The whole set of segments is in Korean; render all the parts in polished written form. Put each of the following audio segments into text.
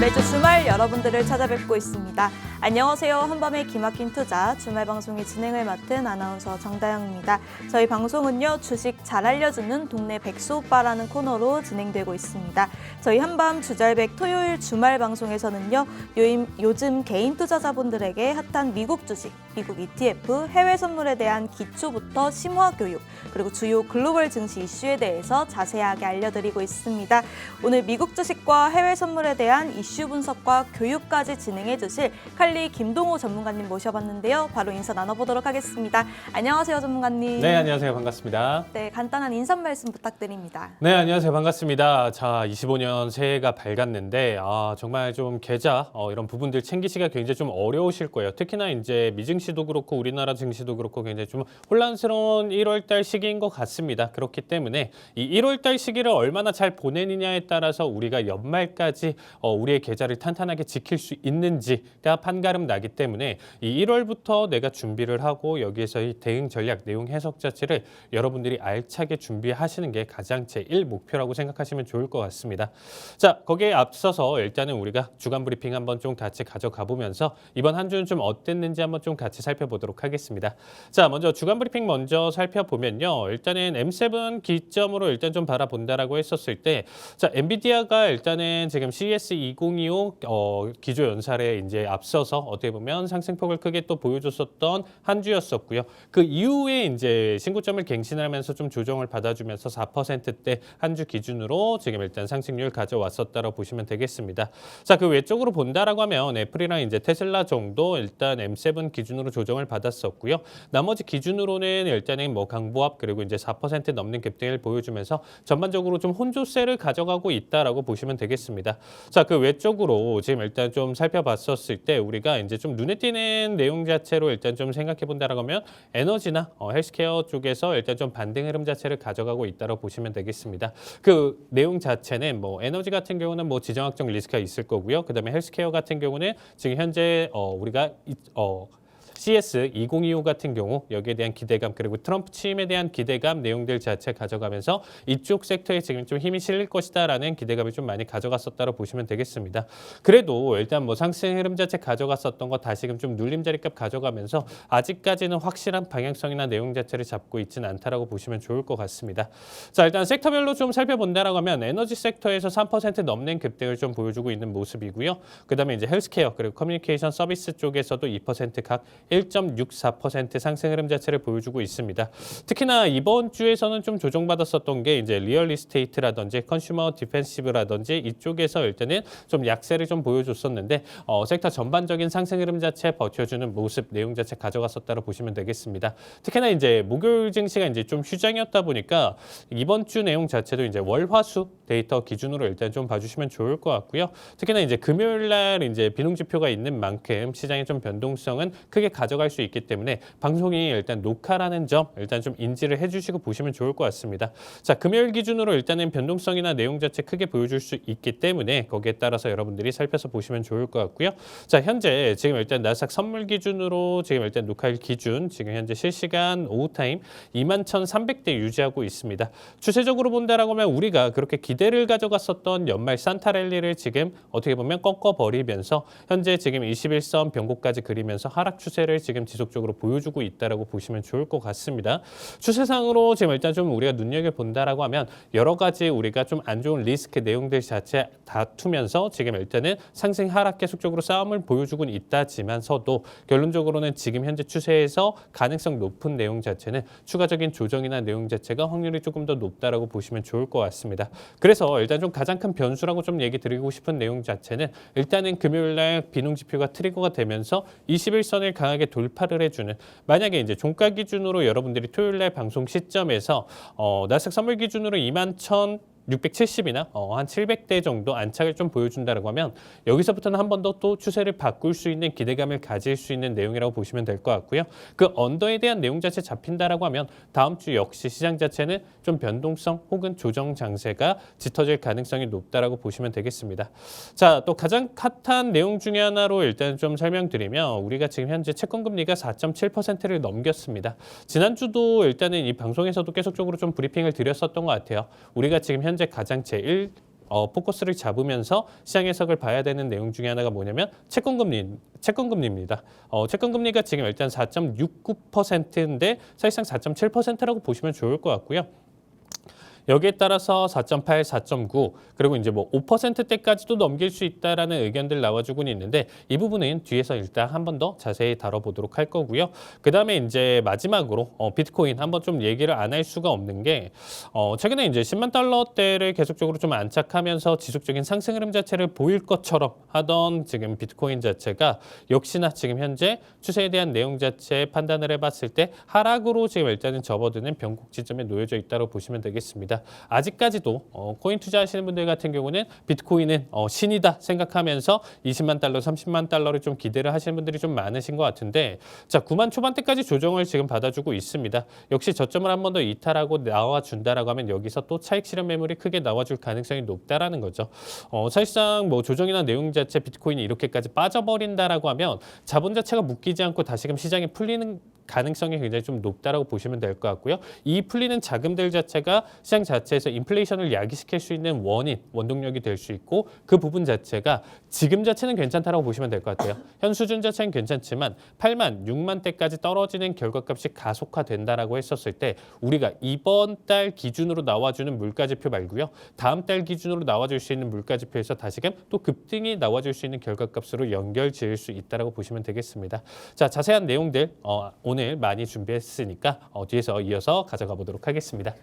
매주 주말 여러분들을 찾아뵙고 있습니다. 안녕하세요. 한밤의 기막힌 투자 주말 방송의 진행을 맡은 아나운서 정다영입니다. 저희 방송은요, 주식 잘 알려주는 동네 백수 오빠라는 코너로 진행되고 있습니다. 저희 한밤 주잘백 토요일 주말 방송에서는요, 요즘 개인 투자자분들에게 핫한 미국 주식, 미국 ETF, 해외 선물에 대한 기초부터 심화 교육, 그리고 주요 글로벌 증시 이슈에 대해서 자세하게 알려드리고 있습니다. 오늘 미국 주식과 해외 선물에 대한 이슈 분석과 교육까지 진행해 주실 칼리 김동호 전문가님 모셔봤는데요. 바로 인사 나눠보도록 하겠습니다. 안녕하세요, 전문가님. 네, 안녕하세요. 반갑습니다. 네, 간단한 인사 말씀 부탁드립니다. 네, 안녕하세요. 반갑습니다. 자, 25년 새해가 밝았는데 정말 좀 계좌 이런 부분들 챙기시기가 굉장히 좀 어려우실 거예요. 특히나 이제 미증시도 그렇고 우리나라 증시도 그렇고 굉장히 좀 혼란스러운 1월 달 시기인 것 같습니다. 그렇기 때문에 이 1월 달 시기를 얼마나 잘 보내느냐에 따라서 우리가 연말까지 우리의 계좌를 탄탄하게 지킬 수 있는지가 판가름 나기 때문에 이 1월부터 내가 준비를 하고 여기에서의 대응 전략, 내용 해석 자체를 여러분들이 알차게 준비하시는 게 가장 제1 목표라고 생각하시면 좋을 것 같습니다. 자, 거기에 앞서서 일단은 우리가 주간 브리핑 한번 좀 같이 가져가 보면서 이번 한 주는 좀 어땠는지 한번 좀 같이 살펴보도록 하겠습니다. 자, 먼저 주간 브리핑 먼저 살펴보면요. 일단은 M7 기점으로 일단 좀 바라본다라고 했었을 때, 자, 엔비디아가 일단은 지금 CES 2025 기조 연설에 이제 앞서서 어떻게 보면 상승폭을 크게 또 보여줬었던 한 주였었고요. 그 이후에 이제 신고점을 갱신하면서 좀 조정을 받아주면서 4%대 한 주 기준으로 지금 일단 상승률 가져왔었다고 보시면 되겠습니다. 자, 그 외적으로 본다라고 하면 애플이랑 이제 테슬라 정도 일단 M7 기준으로 조정을 받았었고요. 나머지 기준으로는 일단은 뭐 강보합 그리고 이제 4% 넘는 급등을 보여주면서 전반적으로 좀 혼조세를 가져가고 있다라고 보시면 되겠습니다. 자, 그 외적으로 지금 일단 좀 살펴봤었을 때 우리가 이제 좀 눈에 띄는 내용 자체로 일단 좀 생각해 본다라고 하면 에너지나 헬스케어 쪽에서 일단 좀 반등 흐름 자체를 가져가고 있다고 보시면 되겠습니다. 그 내용 자체는 뭐 에너지 같은 경우는 뭐 지정학적 리스크가 있을 거고요. 그다음에 헬스케어 같은 경우는 지금 현재 우리가 CS 2025 같은 경우 여기에 대한 기대감 그리고 트럼프 취임에 대한 기대감 내용들 자체 가져가면서 이쪽 섹터에 지금 좀 힘이 실릴 것이다라는 기대감을 좀 많이 가져갔었다고 보시면 되겠습니다. 그래도 일단 뭐 상승 흐름 자체 가져갔었던 거 다시금 좀 눌림 자리값 가져가면서 아직까지는 확실한 방향성이나 내용 자체를 잡고 있지는 않다라고 보시면 좋을 것 같습니다. 자, 일단 섹터별로 좀 살펴본다라고 하면 에너지 섹터에서 3% 넘는 급등을 좀 보여주고 있는 모습이고요. 그다음에 이제 헬스케어 그리고 커뮤니케이션 서비스 쪽에서도 2%각 1.64% 상승 흐름 자체를 보여주고 있습니다. 특히나 이번 주에서는 좀 조정받았었던 게 이제 리얼 이스테이트라든지 컨슈머 디펜시브라든지 이쪽에서 일단은 좀 약세를 좀 보여줬었는데 섹터 전반적인 상승 흐름 자체 버텨주는 모습 내용 자체 가져갔었다고 보시면 되겠습니다. 특히나 이제 목요일 증시가 이제 좀 휴장이었다 보니까 이번 주 내용 자체도 이제 월화수 데이터 기준으로 일단 좀 봐주시면 좋을 것 같고요. 특히나 이제 금요일 날 이제 비농 지표가 있는 만큼 시장의 좀 변동성은 크게 가져갈 수 있기 때문에 방송이 일단 녹화라는 점 일단 좀 인지를 해주시고 보시면 좋을 것 같습니다. 자, 금요일 기준으로 일단은 변동성이나 내용 자체 크게 보여줄 수 있기 때문에 거기에 따라서 여러분들이 살펴서 보시면 좋을 것 같고요. 자, 현재 지금 일단 나스닥 선물 기준으로 지금 일단 녹화일 기준 지금 현재 실시간 오후 타임 21,300대 유지하고 있습니다. 추세적으로 본다라고 하면 우리가 그렇게 기대를 가져갔었던 연말 산타랠리를 지금 어떻게 보면 꺾어버리면서 현재 지금 21선 변곡까지 그리면서 하락 추세를 지금 지속적으로 보여주고 있다라고 보시면 좋을 것 같습니다. 추세상으로 지금 일단 좀 우리가 눈여겨본다라고 하면 여러 가지 우리가 좀 안 좋은 리스크 내용들 자체 다투면서 지금 일단은 상승 하락 계속적으로 싸움을 보여주고는 있다지만서도 결론적으로는 지금 현재 추세에서 가능성 높은 내용 자체는 추가적인 조정이나 내용 자체가 확률이 조금 더 높다라고 보시면 좋을 것 같습니다. 그래서 일단 좀 가장 큰 변수라고 좀 얘기 드리고 싶은 내용 자체는 일단은 금요일 날 비농 지표가 트리거가 되면서 21선을 강하게 돌파를 해주는 만약에 이제 종가 기준으로 여러분들이 토요일 날 방송 시점에서 나스닥 선물 기준으로 21,670이나 한 700대 정도 안착을 좀 보여준다고 하면 여기서부터는 한 번 더 또 추세를 바꿀 수 있는 기대감을 가질 수 있는 내용이라고 보시면 될 것 같고요. 그 언더에 대한 내용 자체 잡힌다라고 하면 다음 주 역시 시장 자체는 좀 변동성 혹은 조정 장세가 짙어질 가능성이 높다라고 보시면 되겠습니다. 자, 또 가장 핫한 내용 중에 하나로 일단 좀 설명드리면 우리가 지금 현재 채권 금리가 4.7%를 넘겼습니다. 지난주도 일단은 이 방송에서도 계속적으로 좀 브리핑을 드렸었던 것 같아요. 우리가 지금 현재 가장 제1 포커스를 잡으면서 시장 해석을 봐야 되는 내용 중에 하나가 뭐냐면 채권금리입니다. 채권금리가 지금 일단 4.69%인데 사실상 4.7%라고 보시면 좋을 것 같고요. 여기에 따라서 4.8, 4.9 그리고 이제 뭐 5%대까지도 넘길 수 있다라는 의견들 나와주고는 있는데 이 부분은 뒤에서 일단 한 번 더 자세히 다뤄보도록 할 거고요. 그 다음에 이제 마지막으로 비트코인 한번 좀 얘기를 안 할 수가 없는 게 최근에 이제 10만 달러대를 계속적으로 좀 안착하면서 지속적인 상승 흐름 자체를 보일 것처럼 하던 지금 비트코인 자체가 역시나 지금 현재 추세에 대한 내용 자체 판단을 해봤을 때 하락으로 지금 일단은 접어드는 변곡 지점에 놓여져 있다고 보시면 되겠습니다. 아직까지도 코인 투자하시는 분들 같은 경우는 비트코인은 신이다 생각하면서 20만 달러, 30만 달러를 좀 기대를 하시는 분들이 좀 많으신 것 같은데 자 9만 초반대까지 조정을 지금 받아주고 있습니다. 역시 저점을 한 번 더 이탈하고 나와준다라고 하면 여기서 또 차익 실현 매물이 크게 나와줄 가능성이 높다라는 거죠. 사실상 뭐 조정이나 내용 자체 비트코인이 이렇게까지 빠져버린다라고 하면 자본 자체가 묶이지 않고 다시금 시장이 풀리는 가능성이 굉장히 좀 높다라고 보시면 될 것 같고요. 이 풀리는 자금들 자체가 시장 자체에서 인플레이션을 야기시킬 수 있는 원동력이 될 수 있고 그 부분 자체가 지금 자체는 괜찮다라고 보시면 될 것 같아요. 현 수준 자체는 괜찮지만 8만, 6만 대까지 떨어지는 결과값이 가속화된다라고 했었을 때 우리가 이번 달 기준으로 나와주는 물가지표 말고요. 다음 달 기준으로 나와줄 수 있는 물가지표에서 다시금 또 급등이 나와줄 수 있는 결과값으로 연결 지을 수 있다라고 보시면 되겠습니다. 자, 자세한 내용들 오늘 많이 준비했으니까 뒤에서 이어서 가져가 보도록 하겠습니다.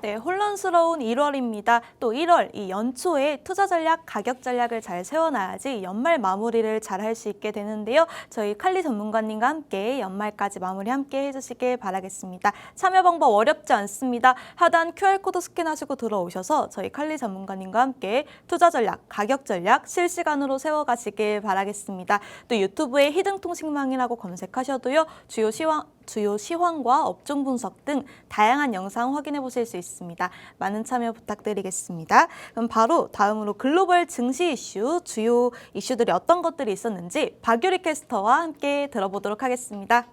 네, 혼란스러운 1월입니다. 또 1월 이 연초에 투자 전략, 가격 전략을 잘 세워놔야지 연말 마무리를 잘 할 수 있게 되는데요. 저희 칼리 전문가님과 함께 연말까지 마무리 함께 해주시길 바라겠습니다. 참여 방법 어렵지 않습니다. 하단 QR코드 스캔하시고 들어오셔서 저희 칼리 전문가님과 함께 투자 전략, 가격 전략 실시간으로 세워가시길 바라겠습니다. 또 유튜브에 히든통신망이라고 검색하셔도요. 주요 시황과 업종 분석 등 다양한 영상 확인해 보실 수 있습니다. 많은 참여 부탁드리겠습니다. 그럼 바로 다음으로 글로벌 증시 이슈, 주요 이슈들이 어떤 것들이 있었는지 박유리 캐스터와 함께 들어보도록 하겠습니다.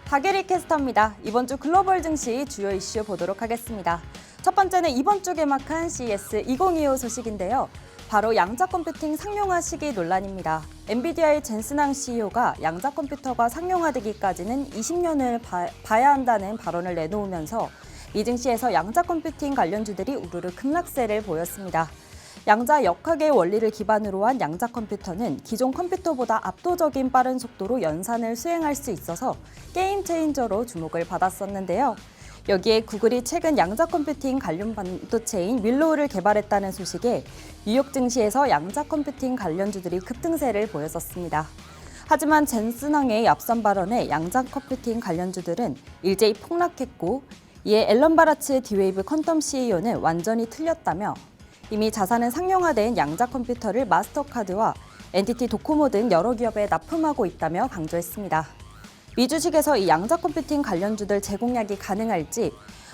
박유리 캐스터입니다. 이번 주 글로벌 증시 주요 이슈 보도록 하겠습니다. 첫 번째는 이번 주 개막한 CES 2025 소식인데요. 바로 양자 컴퓨팅 상용화 시기 논란입니다. 엔비디아의 젠슨항 CEO가 양자 컴퓨터가 상용화되기까지는 20년을 봐야 한다는 발언을 내놓으면서 이 증시에서 양자 컴퓨팅 관련주들이 우르르 급락세를 보였습니다. 양자 역학의 원리를 기반으로 한 양자 컴퓨터는 기존 컴퓨터보다 압도적인 빠른 속도로 연산을 수행할 수 있어서 게임 체인저로 주목을 받았었는데요. 여기에 구글이 최근 양자 컴퓨팅 관련 반도체인 윌로우를 개발했다는 소식에 뉴욕 증시에서 양자 컴퓨팅 관련주들이 급등세를 보였었습니다. 하지만 젠슨항의 앞선 발언에 양자 컴퓨팅 관련주들은 일제히 폭락했고 이에 앨런 바라츠 디웨이브 퀀텀 CEO는 완전히 틀렸다며 이미 자산은 상용화된 양자 컴퓨터를 마스터카드와 NTT 도코모 등 여러 기업에 납품하고 있다며 강조했습니다. 미 주식에서 이 양자 컴퓨팅 관련주들 재공략이 가능할지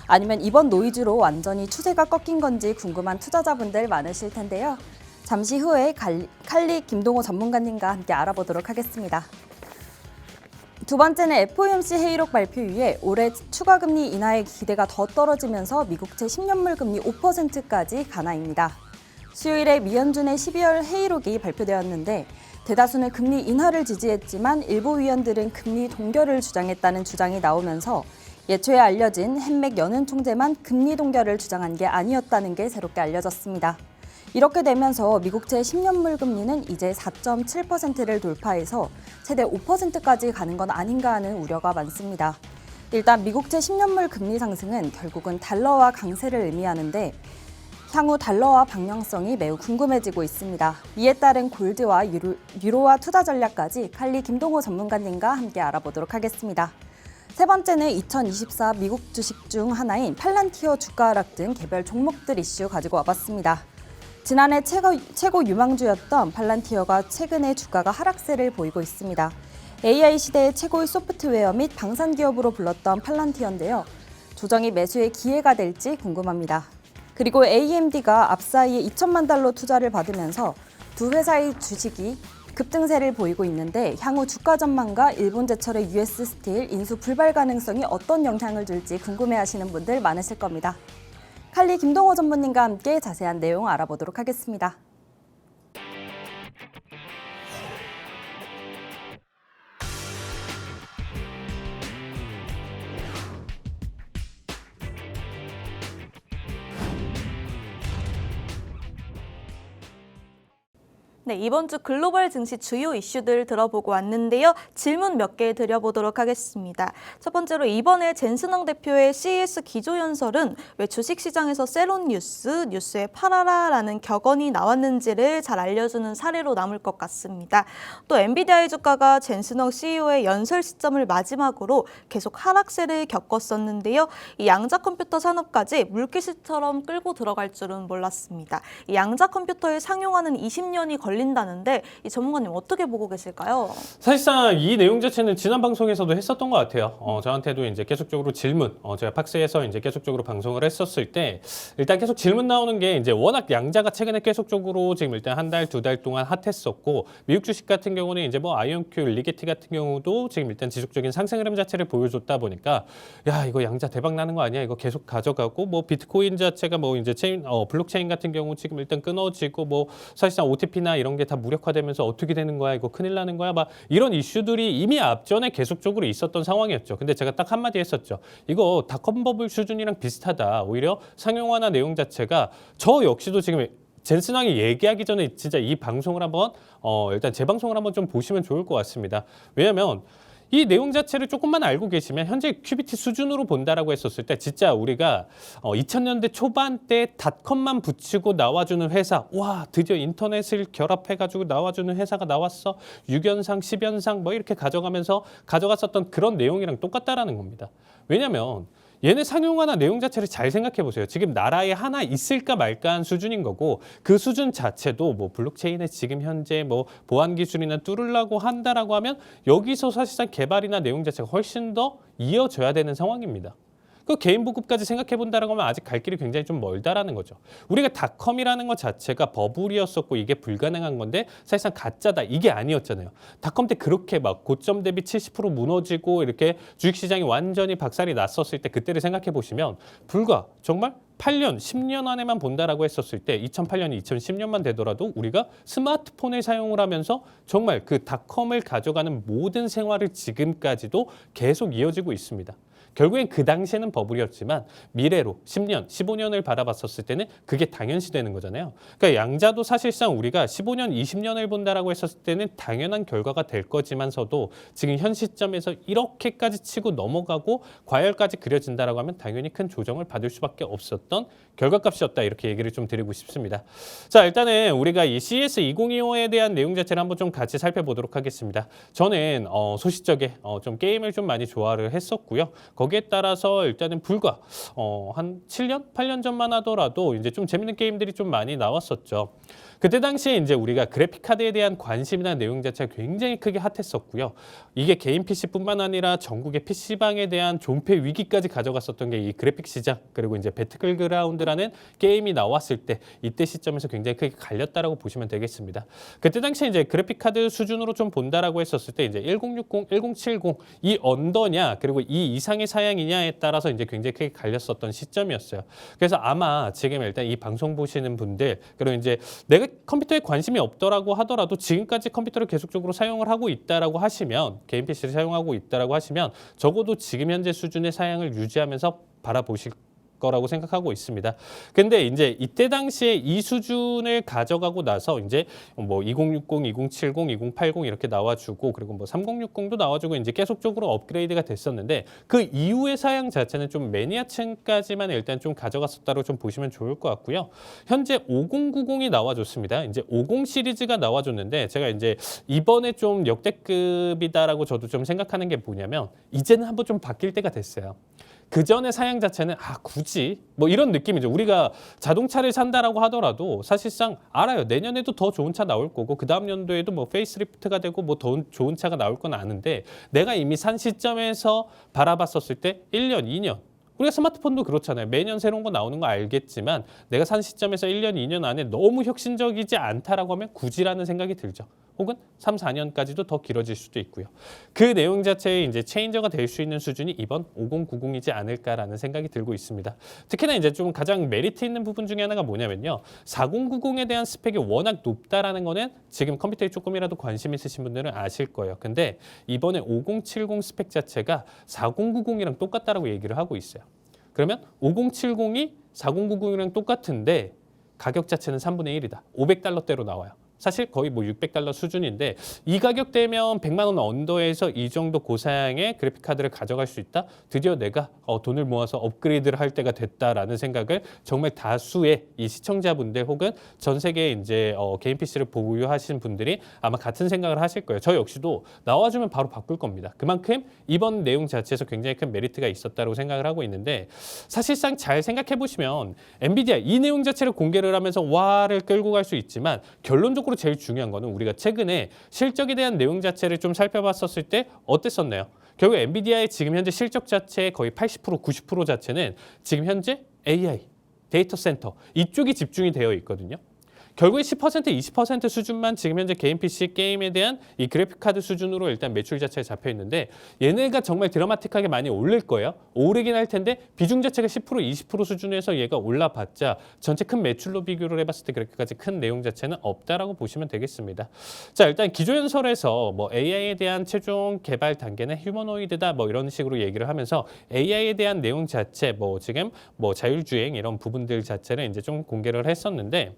아니면 이번 노이즈로 완전히 추세가 꺾인 건지 궁금한 투자자분들 많으실 텐데요. 잠시 후에 칼리 김동호 전문가님과 함께 알아보도록 하겠습니다. 두 번째는 FOMC 회의록 발표 이후에 올해 추가 금리 인하의 기대가 더 떨어지면서 미국채 10년물 금리 5%까지 간하입니다. 수요일에 미연준의 12월 회의록이 발표되었는데 대다수는 금리 인하를 지지했지만 일부 위원들은 금리 동결을 주장했다는 주장이 나오면서 예초에 알려진 햄맥 연은 총재만 금리 동결을 주장한 게 아니었다는 게 새롭게 알려졌습니다. 이렇게 되면서 미국채 10년물 금리는 이제 4.7%를 돌파해서 최대 5%까지 가는 건 아닌가 하는 우려가 많습니다. 일단 미국채 10년물 금리 상승은 결국은 달러와 강세를 의미하는데 향후 달러와 방향성이 매우 궁금해지고 있습니다. 이에 따른 골드와 유로화 투자 전략까지 칼리 김동호 전문가님과 함께 알아보도록 하겠습니다. 세 번째는 2024 미국 주식 중 하나인 팔란티어 주가 하락 등 개별 종목들 이슈 가지고 와봤습니다. 지난해 최고 유망주였던 팔란티어가 최근에 주가가 하락세를 보이고 있습니다. AI 시대의 최고의 소프트웨어 및 방산 기업으로 불렀던 팔란티어인데요. 조정이 매수의 기회가 될지 궁금합니다. 그리고 AMD가 앞사이에 2천만 달러 투자를 받으면서 두 회사의 주식이 급등세를 보이고 있는데 향후 주가 전망과 일본제철의 US 스틸 인수 불발 가능성이 어떤 영향을 줄지 궁금해하시는 분들 많으실 겁니다. 할리 김동호 전무님과 함께 자세한 내용 알아보도록 하겠습니다. 네, 이번 주 글로벌 증시 주요 이슈들 들어보고 왔는데요. 질문 몇 개 드려보도록 하겠습니다. 첫 번째로 이번에 젠슨홍 대표의 CES 기조연설은 왜 주식시장에서 셀온 뉴스에 팔아라라는 격언이 나왔는지를 잘 알려주는 사례로 남을 것 같습니다. 또 엔비디아의 주가가 젠슨홍 CEO의 연설 시점을 마지막으로 계속 하락세를 겪었었는데요. 이 양자 컴퓨터 산업까지 물귀신처럼 끌고 들어갈 줄은 몰랐습니다. 이 양자 컴퓨터에 상용화는 20년이 걸린다는데 이 전문가님 어떻게 보고 계실까요? 사실상 이 내용 자체는 지난 방송에서도 했었던 것 같아요. 저한테도 이제 계속적으로 질문, 제가 팍스에서 이제 계속적으로 방송을 했었을 때 일단 계속 질문 나오는 게 이제 워낙 양자가 최근에 계속적으로 지금 일단 한 달, 두 달 동안 핫했었고 미국 주식 같은 경우는 이제 뭐 아이온큐, 리게티 같은 경우도 지금 일단 지속적인 상승 흐름 자체를 보여줬다 보니까 야 이거 양자 대박 나는 거 아니야? 이거 계속 가져가고 뭐 비트코인 자체가 뭐 이제 블록체인 같은 경우 지금 일단 끊어지고 뭐 사실상 OTP나 이런 게 다 무력화되면서 어떻게 되는 거야? 이거 큰일 나는 거야? 막 이런 이슈들이 이미 앞전에 계속적으로 있었던 상황이었죠. 근데 제가 딱 한마디 했었죠. 이거 닷컴 버블 수준이랑 비슷하다. 오히려 상용화나 내용 자체가 저 역시도 지금 젠슨왕이 얘기하기 전에 진짜 이 방송을 한번 일단 제 방송을 한번 좀 보시면 좋을 것 같습니다. 왜냐하면 이 내용 자체를 조금만 알고 계시면 현재 큐비티 수준으로 본다라고 했었을 때 진짜 우리가 2000년대 초반 때 닷컴만 붙이고 나와주는 회사 와 드디어 인터넷을 결합해가지고 나와주는 회사가 나왔어 6연상 10연상 뭐 이렇게 가져갔었던 그런 내용이랑 똑같다라는 겁니다. 왜냐하면 얘네 상용화나 내용 자체를 잘 생각해 보세요. 지금 나라에 하나 있을까 말까 한 수준인 거고 그 수준 자체도 뭐 블록체인에 지금 현재 뭐 보안 기술이나 뚫으려고 한다라고 하면 여기서 사실상 개발이나 내용 자체가 훨씬 더 이어져야 되는 상황입니다. 그 개인 보급까지 생각해 본다라고 하면 아직 갈 길이 굉장히 좀 멀다라는 거죠. 우리가 닷컴이라는 것 자체가 버블이었었고 이게 불가능한 건데 사실상 가짜다 이게 아니었잖아요. 닷컴 때 그렇게 막 고점 대비 70% 무너지고 이렇게 주식시장이 완전히 박살이 났었을 때 그때를 생각해 보시면 불과 정말 8년, 10년 안에만 본다라고 했었을 때 2008년이 2010년만 되더라도 우리가 스마트폰을 사용을 하면서 정말 그 닷컴을 가져가는 모든 생활을 지금까지도 계속 이어지고 있습니다. 결국엔 그 당시에는 버블이었지만 미래로 10년, 15년을 바라봤었을 때는 그게 당연시되는 거잖아요. 그러니까 양자도 사실상 우리가 15년, 20년을 본다라고 했었을 때는 당연한 결과가 될 거지만서도 지금 현 시점에서 이렇게까지 치고 넘어가고 과열까지 그려진다라고 하면 당연히 큰 조정을 받을 수밖에 없었던 결과값이었다 이렇게 얘기를 좀 드리고 싶습니다. 자 일단은 우리가 이 CES 2025에 대한 내용 자체를 한번 좀 같이 살펴보도록 하겠습니다. 저는 소시적에 좀 게임을 좀 많이 좋아를 했었고요. 거기에 따라서 일단은 불과 한 7년, 8년 전만 하더라도 이제 좀 재밌는 게임들이 좀 많이 나왔었죠. 그때 당시에 이제 우리가 그래픽 카드에 대한 관심이나 내용 자체가 굉장히 크게 핫했었고요. 이게 개인 PC뿐만 아니라 전국의 PC방에 대한 존폐 위기까지 가져갔었던 게 이 그래픽 시장 그리고 이제 배틀그라운드라는 게임이 나왔을 때 이때 시점에서 굉장히 크게 갈렸다라고 보시면 되겠습니다. 그때 당시에 이제 그래픽 카드 수준으로 좀 본다라고 했었을 때 이제 1060, 1070 이 언더냐 그리고 이 이상의 사양이냐에 따라서 이제 굉장히 크게 갈렸었던 시점이었어요. 그래서 아마 지금 일단 이 방송 보시는 분들 그리고 이제 내가 컴퓨터에 관심이 없더라고 하더라도 지금까지 컴퓨터를 계속적으로 사용을 하고 있다라고 하시면 개인 PC를 사용하고 있다라고 하시면 적어도 지금 현재 수준의 사양을 유지하면서 바라보실 거라고 생각하고 있습니다. 근데 이제 이때 당시에 이 수준을 가져가고 나서 이제 뭐 2060, 2070, 2080 이렇게 나와주고 그리고 뭐 3060도 나와주고 이제 계속적으로 업그레이드가 됐었는데 그 이후의 사양 자체는 좀 매니아층까지만 일단 좀 가져갔었다고 좀 보시면 좋을 것 같고요. 현재 5090이 나와줬습니다. 이제 50 시리즈가 나와줬는데 제가 이제 이번에 좀 역대급이다라고 저도 좀 생각하는 게 뭐냐면 이제는 한번 좀 바뀔 때가 됐어요. 그 전의 사양 자체는 굳이 뭐 이런 느낌이죠. 우리가 자동차를 산다라고 하더라도 사실상 알아요. 내년에도 더 좋은 차 나올 거고 그 다음 연도에도 뭐 페이스리프트가 되고 뭐 더 좋은 차가 나올 건 아는데 내가 이미 산 시점에서 바라봤었을 때 1년, 2년 우리가 스마트폰도 그렇잖아요. 매년 새로운 거 나오는 거 알겠지만 내가 산 시점에서 1년, 2년 안에 너무 혁신적이지 않다라고 하면 굳이라는 생각이 들죠. 혹은 3, 4년까지도 더 길어질 수도 있고요. 그 내용 자체에 이제 체인저가 될 수 있는 수준이 이번 5090이지 않을까라는 생각이 들고 있습니다. 특히나 이제 좀 가장 메리트 있는 부분 중에 하나가 뭐냐면요. 4090에 대한 스펙이 워낙 높다라는 거는 지금 컴퓨터에 조금이라도 관심 있으신 분들은 아실 거예요. 근데 이번에 5070 스펙 자체가 4090이랑 똑같다라고 얘기를 하고 있어요. 그러면 5070이 4090이랑 똑같은데 가격 자체는 3분의 1이다. $500대로 나와요. 사실 거의 뭐 $600 수준인데 이 가격대면 100만 원 언더에서 이 정도 고사양의 그래픽카드를 가져갈 수 있다? 드디어 내가 돈을 모아서 업그레이드를 할 때가 됐다라는 생각을 정말 다수의 이 시청자분들 혹은 전 세계에 이제 개인 PC를 보유하신 분들이 아마 같은 생각을 하실 거예요. 저 역시도 나와주면 바로 바꿀 겁니다. 그만큼 이번 내용 자체에서 굉장히 큰 메리트가 있었다고 생각을 하고 있는데 사실상 잘 생각해 보시면 엔비디아 이 내용 자체를 공개를 하면서 와를 끌고 갈 수 있지만 결론적으로 제일 중요한 거는 우리가 최근에 실적에 대한 내용 자체를 좀 살펴봤었을 때 어땠었나요? 결국 엔비디아의 지금 현재 실적 자체의 거의 80%, 90% 자체는 지금 현재 AI, 데이터 센터 이쪽이 집중이 되어 있거든요. 결국에 10%, 20% 수준만 지금 현재 개인 PC 게임에 대한 이 그래픽카드 수준으로 일단 매출 자체가 잡혀 있는데 얘네가 정말 드라마틱하게 많이 오를 거예요. 오르긴 할 텐데 비중 자체가 10%, 20% 수준에서 얘가 올라봤자 전체 큰 매출로 비교를 해봤을 때 그렇게까지 큰 내용 자체는 없다라고 보시면 되겠습니다. 자, 일단 기조연설에서 뭐 AI에 대한 최종 개발 단계는 휴머노이드다 뭐 이런 식으로 얘기를 하면서 AI에 대한 내용 자체 뭐 지금 뭐 자율주행 이런 부분들 자체를 이제 좀 공개를 했었는데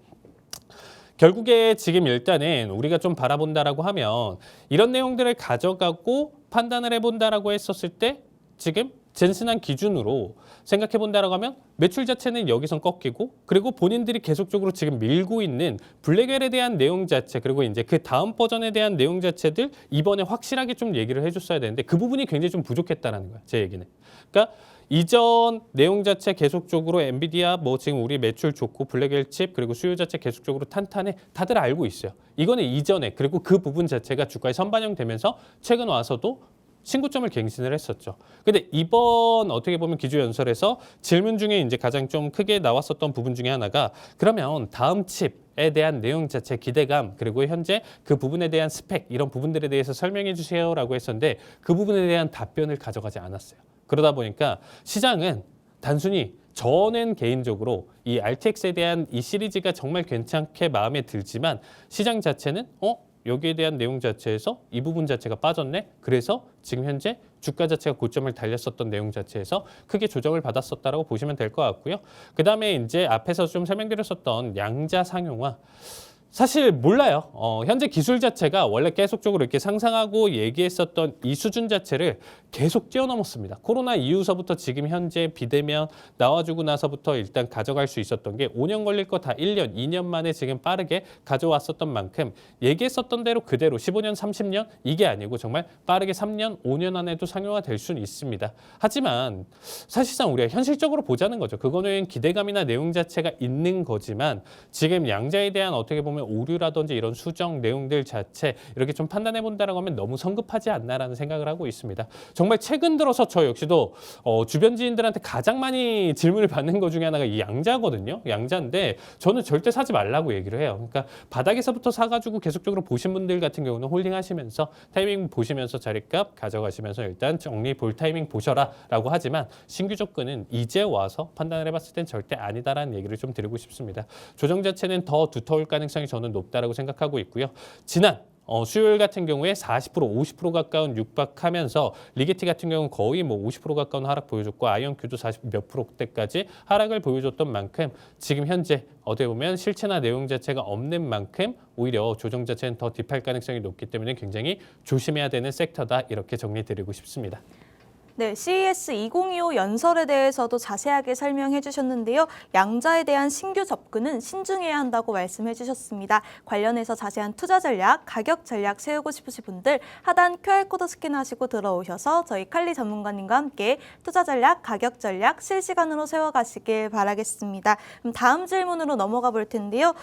결국에 지금 일단은 우리가 좀 바라본다라고 하면 이런 내용들을 가져가고 판단을 해본다라고 했었을 때 지금 젠슨한 기준으로 생각해 본다라고 하면 매출 자체는 여기선 꺾이고 그리고 본인들이 계속적으로 지금 밀고 있는 블랙웰에 대한 내용 자체 그리고 이제 그 다음 버전에 대한 내용 자체들 이번에 확실하게 좀 얘기를 해줬어야 되는데 그 부분이 굉장히 좀 부족했다라는 거야 제 얘기는. 그러니까 이전 내용 자체 계속적으로 엔비디아 뭐 지금 우리 매출 좋고 블랙웰 칩 그리고 수요 자체 계속적으로 탄탄해 다들 알고 있어요. 이거는 이전에 그리고 그 부분 자체가 주가에 선반영되면서 최근 와서도 신고점을 갱신을 했었죠. 근데 이번 어떻게 보면 기조연설에서 질문 중에 이제 가장 좀 크게 나왔었던 부분 중에 하나가 그러면 다음 칩에 대한 내용 자체 기대감 그리고 현재 그 부분에 대한 스펙 이런 부분들에 대해서 설명해 주세요라고 했었는데 그 부분에 대한 답변을 가져가지 않았어요. 그러다 보니까 시장은 단순히 저는 개인적으로 이 RTX에 대한 이 시리즈가 정말 괜찮게 마음에 들지만 시장 자체는 여기에 대한 내용 자체에서 이 부분 자체가 빠졌네. 그래서 지금 현재 주가 자체가 고점을 달렸었던 내용 자체에서 크게 조정을 받았었다라고 보시면 될 것 같고요. 그다음에 이제 앞에서 좀 설명드렸었던 양자 상용화 사실 몰라요. 현재 기술 자체가 원래 계속적으로 이렇게 상상하고 얘기했었던 이 수준 자체를 계속 뛰어넘었습니다. 코로나 이후서부터 지금 현재 비대면 나와주고 나서부터 일단 가져갈 수 있었던 게 5년 걸릴 거 다 1년, 2년 만에 지금 빠르게 가져왔었던 만큼 얘기했었던 대로 그대로 15년, 30년 이게 아니고 정말 빠르게 3년, 5년 안에도 상용화 될 수는 있습니다. 하지만 사실상 우리가 현실적으로 보자는 거죠. 그거는 기대감이나 내용 자체가 있는 거지만 지금 양자에 대한 어떻게 보면 오류라든지 이런 수정 내용들 자체 이렇게 좀 판단해 본다라고 하면 너무 성급하지 않나라는 생각을 하고 있습니다. 정말 최근 들어서 저 역시도 주변 지인들한테 가장 많이 질문을 받는 것 중에 하나가 이 양자거든요. 양자인데 저는 절대 사지 말라고 얘기를 해요. 그러니까 바닥에서부터 사가지고 계속적으로 보신 분들 같은 경우는 홀딩하시면서 타이밍 보시면서 자리값 가져가시면서 일단 정리 볼 타이밍 보셔라라고 하지만 신규 접근은 이제 와서 판단을 해봤을 땐 절대 아니다라는 얘기를 좀 드리고 싶습니다. 조정 자체는 더 두터울 가능성이 저는 높다라고 생각하고 있고요. 지난 수요일 같은 경우에 40%, 50% 가까운 육박하면서 리게티 같은 경우는 거의 뭐 50% 가까운 하락 보여줬고 아이언큐도 40 몇 %대까지 하락을 보여줬던 만큼 지금 현재 어떻게 보면 실체나 내용 자체가 없는 만큼 오히려 조정 자체는 더 딥할 가능성이 높기 때문에 굉장히 조심해야 되는 섹터다 이렇게 정리드리고 싶습니다. 네, CES 2025 연설에 대해서도 자세하게 설명해 주셨는데요. 양자에 대한 신규 접근은 신중해야 한다고 말씀해 주셨습니다. 관련해서 자세한 투자 전략, 가격 전략 세우고 싶으신 분들 하단 QR코드 스캔하시고 들어오셔서 저희 칼리 전문가님과 함께 투자 전략, 가격 전략 실시간으로 세워가시길 바라겠습니다. 다음 질문으로 넘어가 볼 텐데요.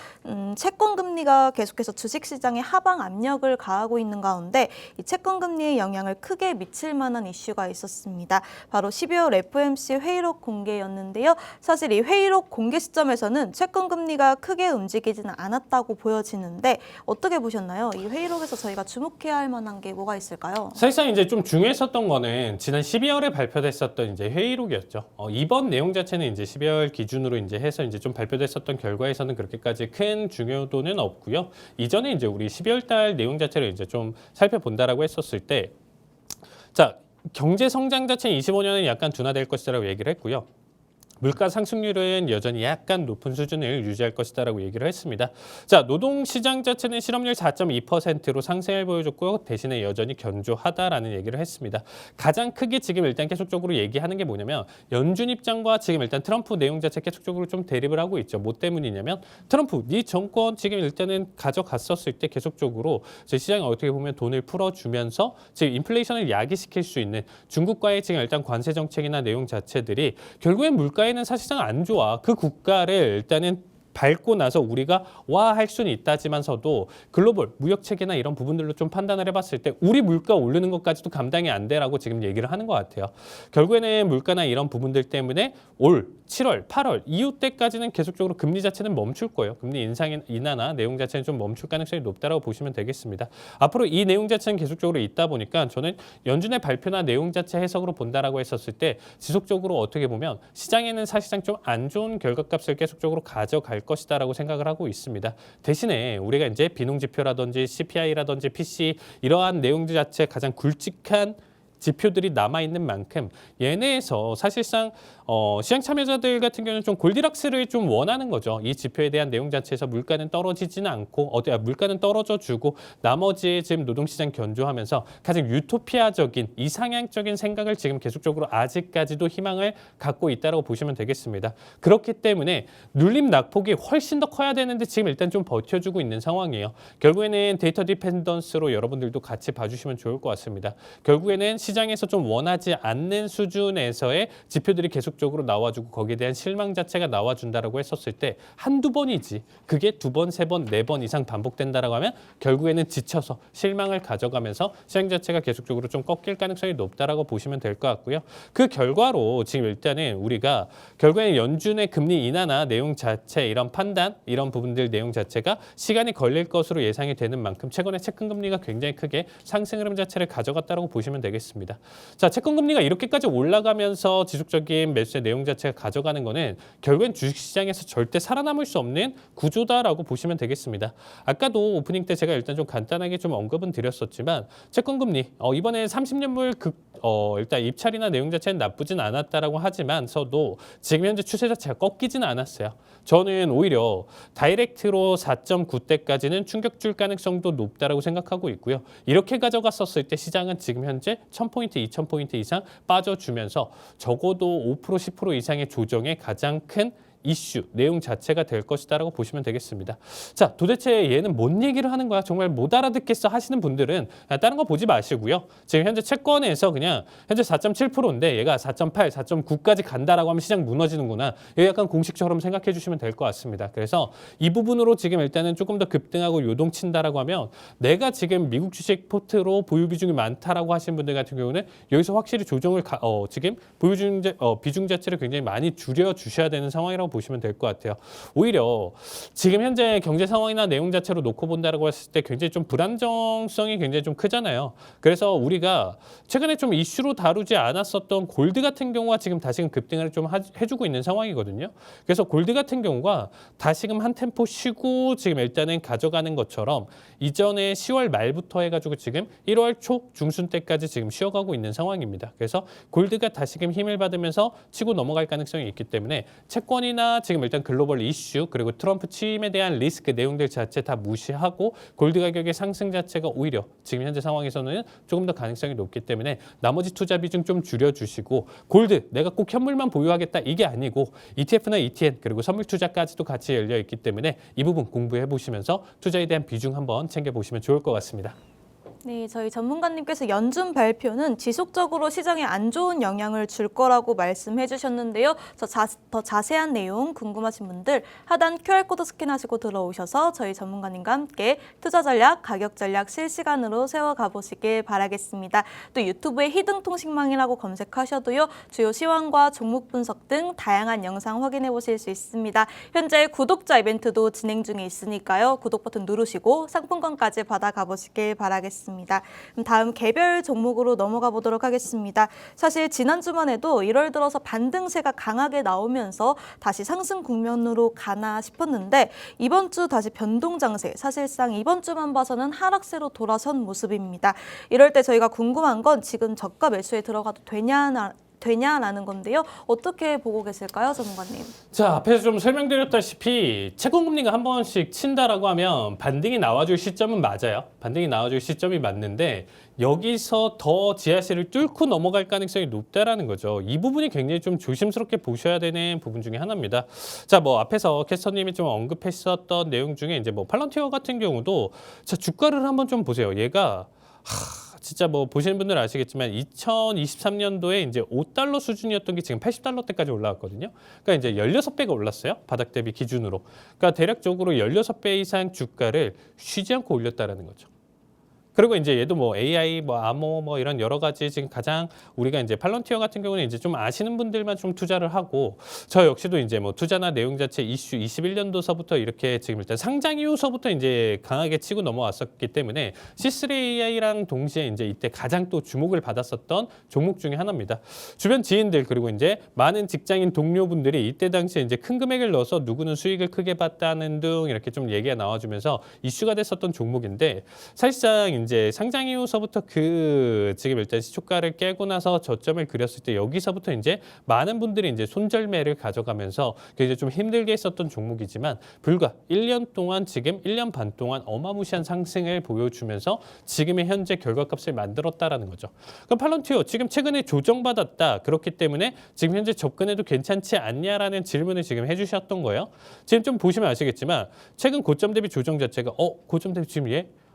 채권 금리가 계속해서 주식시장에 하방 압력을 가하고 있는 가운데 이 채권 금리의 영향을 크게 미칠 만한 이슈가 있었습니다. 있습니다. 바로 12월 FOMC 회의록 공개였는데요. 사실 이 회의록 공개 시점에서는 채권 금리가 크게 움직이지는 않았다고 보여지는데 어떻게 보셨나요? 이 회의록에서 저희가 주목해야 할 만한 게 뭐가 있을까요? 사실상 이제 좀 중요했었던 거는 지난 12월에 발표됐었던 이제 회의록이었죠. 이번 내용 자체는 이제 12월 기준으로 이제 해서 이제 좀 발표됐었던 결과에서는 그렇게까지 큰 중요도는 없고요. 이전에 이제 우리 12월 달 내용 자체를 이제 좀 살펴본다라고 했었을 때, 자, 경제 성장 자체는 25년은 약간 둔화될 것이라고 얘기를 했고요. 물가 상승률은 여전히 약간 높은 수준을 유지할 것이다라고 얘기를 했습니다. 자, 노동시장 자체는 실업률 4.2%로 상승을 보여줬고요. 대신에 여전히 견조하다라는 얘기를 했습니다. 가장 크게 지금 일단 계속적으로 얘기하는 게 뭐냐면 연준 입장과 지금 일단 트럼프 내용 자체 계속적으로 좀 대립을 하고 있죠. 뭐 때문이냐면 트럼프, 네 정권 지금 일단은 가져갔었을 때 계속적으로 저희 시장이 어떻게 보면 돈을 풀어주면서 지금 인플레이션을 야기시킬 수 있는 중국과의 지금 일단 관세 정책이나 내용 자체들이 결국엔 물가에 는 사실상 안 좋아. 그 국가를 일단은 밟고 나서 우리가 와 할 수는 있다지만서도 글로벌 무역 체계나 이런 부분들로 좀 판단을 해봤을 때 우리 물가 오르는 것까지도 감당이 안 돼라고 지금 얘기를 하는 것 같아요. 결국에는 물가나 이런 부분들 때문에 올 7월, 8월 이후 때까지는 계속적으로 금리 자체는 멈출 거예요. 금리 인하나 내용 자체는 좀 멈출 가능성이 높다라고 보시면 되겠습니다. 앞으로 이 내용 자체는 계속적으로 있다 보니까 저는 연준의 발표나 내용 자체 해석으로 본다라고 했었을 때 지속적으로 어떻게 보면 시장에는 사실상 좀 안 좋은 결과값을 계속적으로 가져갈 것이다라고 생각을 하고 있습니다. 대신에 우리가 이제 비농지표라든지 CPI라든지 PC 이러한 내용들 자체 가장 굵직한 지표들이 남아있는 만큼 얘네에서 사실상 시장 참여자들 같은 경우는 좀 골디락스를 좀 원하는 거죠. 이 지표에 대한 내용 자체에서 물가는 떨어지지는 않고 물가는 떨어져주고 나머지 지금 노동시장 견조하면서 가장 유토피아적인 이상향적인 생각을 지금 계속적으로 아직까지도 희망을 갖고 있다고 보시면 되겠습니다. 그렇기 때문에 눌림 낙폭이 훨씬 더 커야 되는데 지금 일단 좀 버텨주고 있는 상황이에요. 결국에는 데이터 디펜던스로 여러분들도 같이 봐주시면 좋을 것 같습니다. 결국에는 시장에서 좀 원하지 않는 수준에서의 지표들이 계속적으로 나와주고 거기에 대한 실망 자체가 나와준다라고 했었을 때 한두 번이지 그게 두 번, 세 번, 네 번 이상 반복된다라고 하면 결국에는 지쳐서 실망을 가져가면서 시장 자체가 계속적으로 좀 꺾일 가능성이 높다라고 보시면 될 것 같고요. 그 결과로 지금 일단은 우리가 결국에는 연준의 금리 인하나 내용 자체 이런 판단 이런 부분들 내용 자체가 시간이 걸릴 것으로 예상이 되는 만큼 최근에 채권 금리가 굉장히 크게 상승 흐름 자체를 가져갔다라고 보시면 되겠습니다. 자, 채권 금리가 이렇게까지 올라가면서 지속적인 매수의 내용 자체가 가져가는 거는 결국엔 주식시장에서 절대 살아남을 수 없는 구조다라고 보시면 되겠습니다. 아까도 오프닝 때 제가 일단 좀 간단하게 좀 언급은 드렸었지만 채권 금리 이번에 30년물 일단 입찰이나 내용 자체는 나쁘진 않았다라고 하지만서도 지금 현재 추세 자체가 꺾이지는 않았어요. 저는 오히려 다이렉트로 4.9대까지는 충격 줄 가능성도 높다라고 생각하고 있고요. 이렇게 가져갔었을 때 시장은 지금 현재 1000포인트, 2000포인트 이상 빠져주면서 적어도 5%, 10% 이상의 조정의 가장 큰 이슈, 내용 자체가 될 것이다라고 보시면 되겠습니다. 자, 도대체 얘는 뭔 얘기를 하는 거야? 정말 못 알아듣겠어 하시는 분들은 다른 거 보지 마시고요. 지금 현재 채권에서 그냥 현재 4.7%인데 얘가 4.8, 4.9까지 간다라고 하면 시장 무너지는구나. 이거 약간 공식처럼 생각해 주시면 될 것 같습니다. 그래서 이 부분으로 지금 일단은 조금 더 급등하고 요동친다라고 하면 내가 지금 미국 주식 포트로 보유 비중이 많다라고 하시는 분들 같은 경우는 여기서 확실히 조정을 지금 보유 비중 자체를 굉장히 많이 줄여 주셔야 되는 상황이라고 보시면 될 것 같아요. 오히려 지금 현재 경제 상황이나 내용 자체로 놓고 본다라고 했을 때 굉장히 좀 불안정성이 굉장히 좀 크잖아요. 그래서 우리가 최근에 좀 이슈로 다루지 않았었던 골드 같은 경우가 지금 다시금 급등을 좀 해주고 있는 상황이거든요. 그래서 골드 같은 경우가 다시금 한 템포 쉬고 지금 일단은 가져가는 것처럼 이전에 10월 말부터 해가지고 지금 1월 초 중순 때까지 지금 쉬어가고 있는 상황입니다. 그래서 골드가 다시금 힘을 받으면서 치고 넘어갈 가능성이 있기 때문에 채권이나 지금 일단 글로벌 이슈 그리고 트럼프 취임에 대한 리스크 내용들 자체 다 무시하고 골드 가격의 상승 자체가 오히려 지금 현재 상황에서는 조금 더 가능성이 높기 때문에 나머지 투자 비중 좀 줄여주시고 골드 내가 꼭 현물만 보유하겠다 이게 아니고 ETF나 ETN 그리고 선물 투자까지도 같이 열려 있기 때문에 이 부분 공부해 보시면서 투자에 대한 비중 한번 챙겨보시면 좋을 것 같습니다. 네, 저희 전문가님께서 연준 발표는 지속적으로 시장에 안 좋은 영향을 줄 거라고 말씀해 주셨는데요. 더 자세한 내용 궁금하신 분들 하단 QR코드 스캔하시고 들어오셔서 저희 전문가님과 함께 투자 전략, 가격 전략 실시간으로 세워가 보시길 바라겠습니다. 또 유튜브에 히든통신망이라고 검색하셔도요. 주요 시황과 종목 분석 등 다양한 영상 확인해 보실 수 있습니다. 현재 구독자 이벤트도 진행 중에 있으니까요. 구독 버튼 누르시고 상품권까지 받아가 보시길 바라겠습니다. 그럼 다음 개별 종목으로 넘어가 보도록 하겠습니다. 사실 지난주만 해도 1월 들어서 반등세가 강하게 나오면서 다시 상승 국면으로 가나 싶었는데 이번 주 다시 변동 장세, 사실상 이번 주만 봐서는 하락세로 돌아선 모습입니다. 이럴 때 저희가 궁금한 건 지금 저가 매수에 들어가도 되냐라는 건데요. 어떻게 보고 계실까요, 전문가님? 자, 앞에서 좀 설명드렸다시피 채권금리가 한 번씩 친다라고 하면 반등이 나와줄 시점은 맞아요. 반등이 나와줄 시점이 맞는데 여기서 더 지하실을 뚫고 넘어갈 가능성이 높다라는 거죠. 이 부분이 굉장히 좀 조심스럽게 보셔야 되는 부분 중에 하나입니다. 자, 뭐 앞에서 캐스터님이 좀 언급했었던 내용 중에 이제 뭐 팔런티어 같은 경우도 자, 주가를 한번 좀 보세요. 얘가 진짜 뭐 보시는 분들은 아시겠지만 2023년도에 이제 $5 수준이었던 게 지금 $80대까지 올라왔거든요. 그러니까 이제 16배가 올랐어요. 바닥 대비 기준으로. 그러니까 대략적으로 16배 이상 주가를 쉬지 않고 올렸다라는 거죠. 그리고 이제 얘도 뭐 AI, 뭐 암호, 뭐 이런 여러 가지 지금 가장 우리가 이제 팔런티어 같은 경우는 이제 좀 아시는 분들만 좀 투자를 하고 저 역시도 이제 뭐 투자나 내용 자체 이슈 21년도서부터 이렇게 지금 일단 상장 이후서부터 이제 강하게 치고 넘어왔었기 때문에 C3AI랑 동시에 이제 이때 가장 또 주목을 받았었던 종목 중에 하나입니다. 주변 지인들 그리고 이제 많은 직장인 동료분들이 이때 당시에 이제 큰 금액을 넣어서 누구는 수익을 크게 봤다는 등 이렇게 좀 얘기가 나와주면서 이슈가 됐었던 종목인데 사실상 이제 상장 이후서부터 그 지금 일단 시초가를 깨고 나서 저점을 그렸을 때 여기서부터 이제 많은 분들이 이제 손절매를 가져가면서 굉장히 좀 힘들게 했었던 종목이지만 불과 1년 동안 지금 1년 반 동안 어마무시한 상승을 보여주면서 지금의 현재 결과값을 만들었다라는 거죠. 그럼 팔런티어 지금 최근에 조정받았다. 그렇기 때문에 지금 현재 접근해도 괜찮지 않냐라는 질문을 지금 해주셨던 거예요. 지금 좀 보시면 아시겠지만 최근 고점 대비 조정 자체가 고점 대비 지금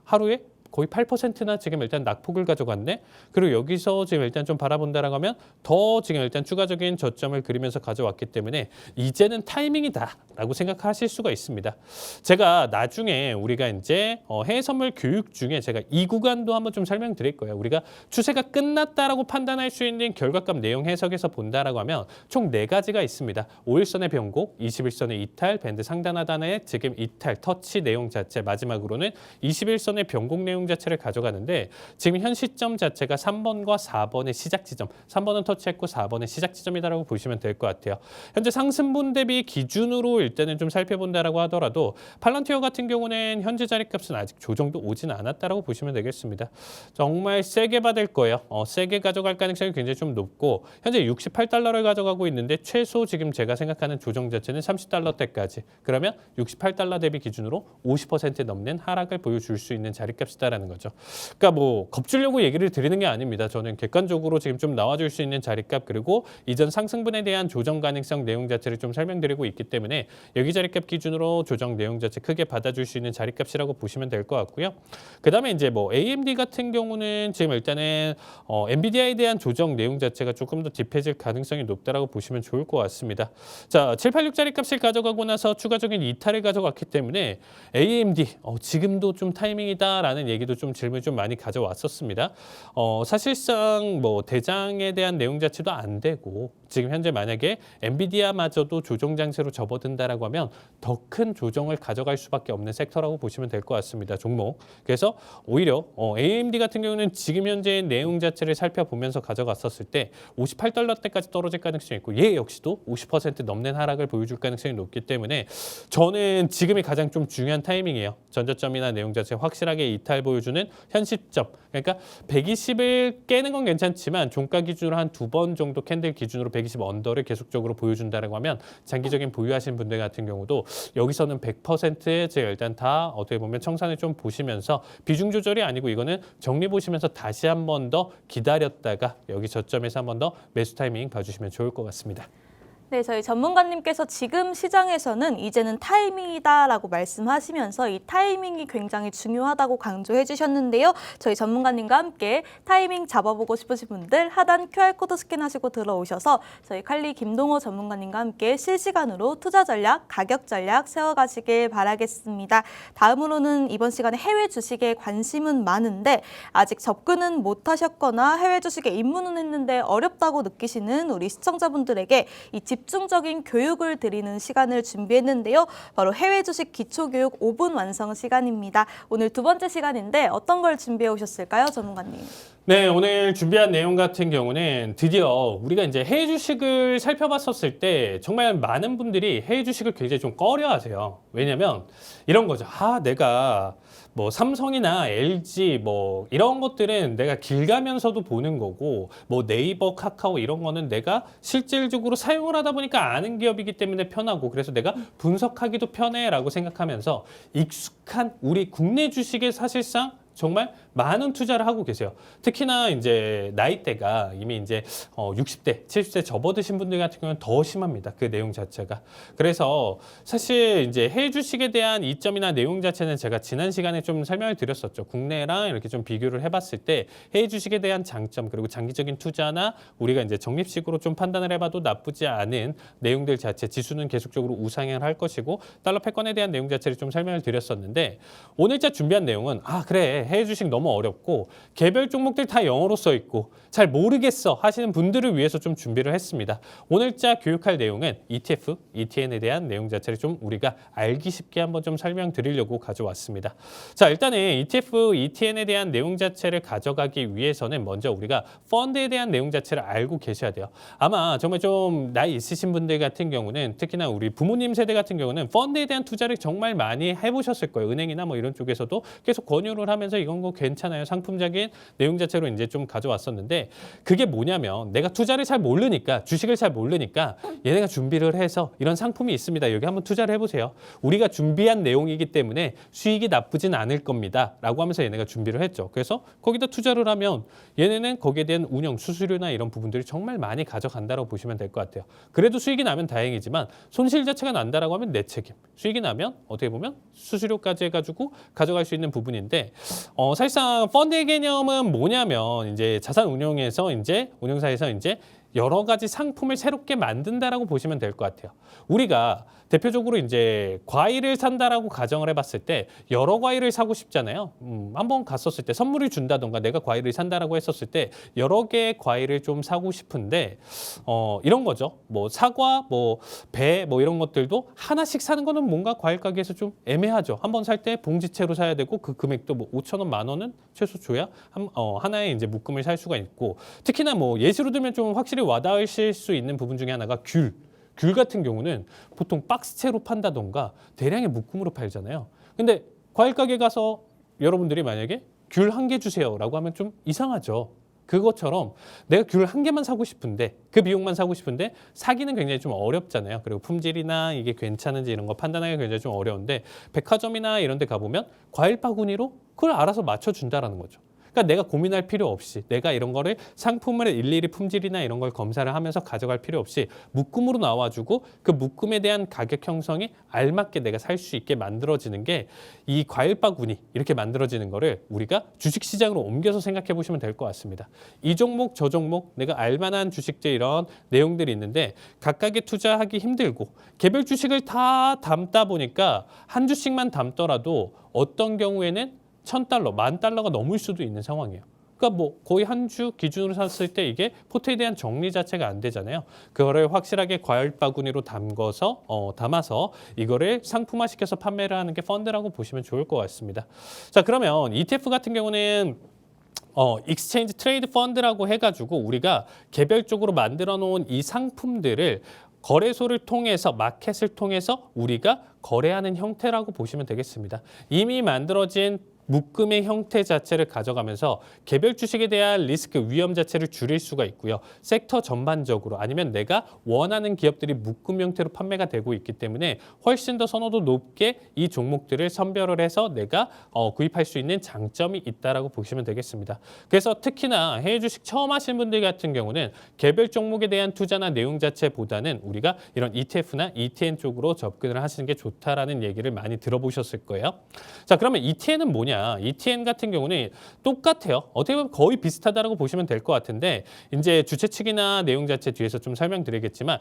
하루에 거의 8%나 지금 일단 낙폭을 가져갔네. 그리고 여기서 지금 일단 좀 바라본다라고 하면 더 지금 일단 추가적인 저점을 그리면서 가져왔기 때문에 이제는 타이밍이다라고 생각하실 수가 있습니다. 제가 나중에 우리가 이제 해외 선물 교육 중에 제가 이 구간도 한번 좀 설명드릴 거예요. 우리가 추세가 끝났다라고 판단할 수 있는 결과값 내용 해석에서 본다라고 하면 총 4가지가 있습니다. 5일선의 변곡, 21선의 이탈, 밴드 상단 하단의 지금 이탈, 터치 내용 자체, 마지막으로는 21선의 변곡 내용 자체를 가져가는데 지금 현 시점 자체가 3번과 4번의 시작 지점, 3번은 터치했고 4번의 시작 지점이다라고 보시면 될 것 같아요. 현재 상승분 대비 기준으로 일단은 좀 살펴본다라고 하더라도 팔런티어 같은 경우는 현재 자리값은 아직 조정도 오지는 않았다라고 보시면 되겠습니다. 정말 세게 받을 거예요. 세게 가져갈 가능성이 굉장히 좀 높고 현재 $68를 가져가고 있는데 최소 지금 제가 생각하는 조정 자체는 $30대까지. 그러면 $68 대비 기준으로 50% 넘는 하락을 보여줄 수 있는 자리값이다. 라는 거죠. 그러니까 뭐 겁주려고 얘기를 드리는 게 아닙니다. 저는 객관적으로 지금 좀 나와줄 수 있는 자리값 그리고 이전 상승분에 대한 조정 가능성 내용 자체를 좀 설명드리고 있기 때문에 여기 자리값 기준으로 조정 내용 자체 크게 받아줄 수 있는 자리값이라고 보시면 될 것 같고요. 그 다음에 이제 뭐 AMD 같은 경우는 지금 일단은 엔비디아에 대한 조정 내용 자체가 조금 더 딥해질 가능성이 높다라고 보시면 좋을 것 같습니다. 자, 786 자리값을 가져가고 나서 추가적인 이탈을 가져갔기 때문에 AMD 지금도 좀 타이밍이다라는 얘기도 좀 질문이 좀 많이 가져왔었습니다. 사실상 뭐 대장에 대한 내용 자체도 안 되고 지금 현재 만약에 엔비디아마저도 조정 장세로 접어든다라고 하면 더 큰 조정을 가져갈 수밖에 없는 섹터라고 보시면 될 것 같습니다. 종목. 그래서 오히려 AMD 같은 경우는 지금 현재의 내용 자체를 살펴보면서 가져갔었을 때 $58대까지 떨어질 가능성이 있고 얘 역시도 50% 넘는 하락을 보여줄 가능성이 높기 때문에 저는 지금이 가장 좀 중요한 타이밍이에요. 전저점이나 내용 자체 확실하게 이탈 보여주는 현 시점. 그러니까 120을 깨는 건 괜찮지만 종가 기준으로 한 2번 정도 캔들 기준으로 120 언더를 계속적으로 보여준다고 하면 장기적인 보유하신 분들 같은 경우도 여기서는 100%의 제가 일단 다 어떻게 보면 청산을 좀 보시면서 비중 조절이 아니고 이거는 정리 보시면서 다시 한 번 더 기다렸다가 여기 저점에서 한 번 더 매수 타이밍 봐주시면 좋을 것 같습니다. 네, 저희 전문가님께서 지금 시장에서는 이제는 타이밍이다라고 말씀하시면서 이 타이밍이 굉장히 중요하다고 강조해 주셨는데요. 저희 전문가님과 함께 타이밍 잡아보고 싶으신 분들 하단 QR코드 스캔하시고 들어오셔서 저희 칼리 김동호 전문가님과 함께 실시간으로 투자 전략, 가격 전략 세워가시길 바라겠습니다. 다음으로는 이번 시간에 해외 주식에 관심은 많은데 아직 접근은 못하셨거나 해외 주식에 입문은 했는데 어렵다고 느끼시는 우리 시청자분들에게 이 집중적인 교육을 드리는 시간을 준비했는데요. 바로 해외 주식 기초교육 5분 완성 시간입니다. 오늘 두 번째 시간인데 어떤 걸 준비해 오셨을까요, 전문가님? 네, 오늘 준비한 내용 같은 경우는 드디어 우리가 이제 해외 주식을 살펴봤었을 때 정말 많은 분들이 해외 주식을 굉장히 좀 꺼려 하세요. 왜냐면 이런 거죠. 내가 뭐 삼성이나 LG 뭐 이런 것들은 내가 길 가면서도 보는 거고 뭐 네이버, 카카오 이런 거는 내가 실질적으로 사용을 하다 보니까 아는 기업이기 때문에 편하고 그래서 내가 분석하기도 편해라고 생각하면서 익숙한 우리 국내 주식에 사실상 정말 많은 투자를 하고 계세요. 특히나 이제 나이대가 이미 이제 60대, 70대 접어드신 분들 같은 경우는 더 심합니다. 그 내용 자체가. 그래서 사실 이제 해외 주식에 대한 이점이나 내용 자체는 제가 지난 시간에 좀 설명을 드렸었죠. 국내랑 이렇게 좀 비교를 해봤을 때 해외 주식에 대한 장점 그리고 장기적인 투자나 우리가 이제 적립식으로 좀 판단을 해봐도 나쁘지 않은 내용들 자체, 지수는 계속적으로 우상향을 할 것이고 달러 패권에 대한 내용 자체를 좀 설명을 드렸었는데 오늘자 준비한 내용은 그래 해외 주식 너무 어렵고 개별 종목들 다 영어로 써 있고 잘 모르겠어 하시는 분들을 위해서 좀 준비를 했습니다. 오늘자 교육할 내용은 ETF, ETN에 대한 내용 자체를 좀 우리가 알기 쉽게 한번 좀 설명드리려고 가져왔습니다. 자, 일단은 ETF, ETN에 대한 내용 자체를 가져가기 위해서는 먼저 우리가 펀드에 대한 내용 자체를 알고 계셔야 돼요. 아마 정말 좀 나이 있으신 분들 같은 경우는 특히나 우리 부모님 세대 같은 경우는 펀드에 대한 투자를 정말 많이 해보셨을 거예요. 은행이나 뭐 이런 쪽에서도 계속 권유를 하면서 이건 거 괜찮아요. 상품적인 내용 자체로 이제 좀 가져왔었는데 그게 뭐냐면 내가 투자를 잘 모르니까 주식을 잘 모르니까 얘네가 준비를 해서 이런 상품이 있습니다. 여기 한번 투자를 해보세요. 우리가 준비한 내용이기 때문에 수익이 나쁘진 않을 겁니다. 라고 하면서 얘네가 준비를 했죠. 그래서 거기다 투자를 하면 얘네는 거기에 대한 운영, 수수료나 이런 부분들이 정말 많이 가져간다고 보시면 될 것 같아요. 그래도 수익이 나면 다행이지만 손실 자체가 난다라고 하면 내 책임. 수익이 나면 어떻게 보면 수수료까지 해가지고 가져갈 수 있는 부분인데 사실상 펀드의 개념은 뭐냐면 이제 자산 운용에서 이제 운용사에서 이제 여러 가지 상품을 새롭게 만든다라고 보시면 될 것 같아요. 우리가 대표적으로 이제 과일을 산다라고 가정을 해봤을 때 여러 과일을 사고 싶잖아요. 한번 갔었을 때 선물을 준다던가 내가 과일을 산다라고 했었을 때 여러 개의 과일을 좀 사고 싶은데 이런 거죠. 뭐 사과, 뭐 배, 뭐 이런 것들도 하나씩 사는 거는 뭔가 과일 가게에서 좀 애매하죠. 한번 살 때 봉지채로 사야 되고 그 금액도 뭐 5,000원, 10,000원은 최소 줘야 하나의 이제 묶음을 살 수가 있고 특히나 뭐 예시로 들면 좀 확실히 와닿으실 수 있는 부분 중에 하나가 귤 같은 경우는 보통 박스채로 판다던가 대량의 묶음으로 팔잖아요. 근데 과일 가게 가서 여러분들이 만약에 귤 1개 주세요라고 하면 좀 이상하죠. 그것처럼 내가 귤 1개만 사고 싶은데 그 비용만 사고 싶은데 사기는 굉장히 좀 어렵잖아요. 그리고 품질이나 이게 괜찮은지 이런 거 판단하기가 굉장히 좀 어려운데 백화점이나 이런 데 가보면 과일 바구니로 그걸 알아서 맞춰준다라는 거죠. 그러니까 내가 고민할 필요 없이 내가 이런 거를 상품을 일일이 품질이나 이런 걸 검사를 하면서 가져갈 필요 없이 묶음으로 나와주고 그 묶음에 대한 가격 형성이 알맞게 내가 살 수 있게 만들어지는 게 이 과일 바구니 이렇게 만들어지는 거를 우리가 주식시장으로 옮겨서 생각해 보시면 될 것 같습니다. 이 종목 저 종목 내가 알만한 주식들 이런 내용들이 있는데 각각에 투자하기 힘들고 개별 주식을 다 담다 보니까 한 주씩만 담더라도 어떤 경우에는 $1,000, $10,000가 넘을 수도 있는 상황이에요. 그러니까 뭐 거의 한 주 기준으로 샀을 때 이게 포트에 대한 정리 자체가 안 되잖아요. 그거를 확실하게 과일 바구니로 담아서 이거를 상품화시켜서 판매를 하는 게 펀드라고 보시면 좋을 것 같습니다. 자, 그러면 ETF 같은 경우는 익스체인지 트레이드 펀드라고 해가지고 우리가 개별적으로 만들어 놓은 이 상품들을 거래소를 통해서 마켓을 통해서 우리가 거래하는 형태라고 보시면 되겠습니다. 이미 만들어진 묶음의 형태 자체를 가져가면서 개별 주식에 대한 리스크 위험 자체를 줄일 수가 있고요. 섹터 전반적으로 아니면 내가 원하는 기업들이 묶음 형태로 판매가 되고 있기 때문에 훨씬 더 선호도 높게 이 종목들을 선별을 해서 내가 구입할 수 있는 장점이 있다라고 보시면 되겠습니다. 그래서 특히나 해외 주식 처음 하시는 분들 같은 경우는 개별 종목에 대한 투자나 내용 자체보다는 우리가 이런 ETF나 ETN 쪽으로 접근을 하시는 게 좋다라는 얘기를 많이 들어보셨을 거예요. 자, 그러면 ETN은 뭐냐? ETN 같은 경우는 똑같아요. 어떻게 보면 거의 비슷하다고 보시면 될 것 같은데 이제 주체 측이나 내용 자체 뒤에서 좀 설명드리겠지만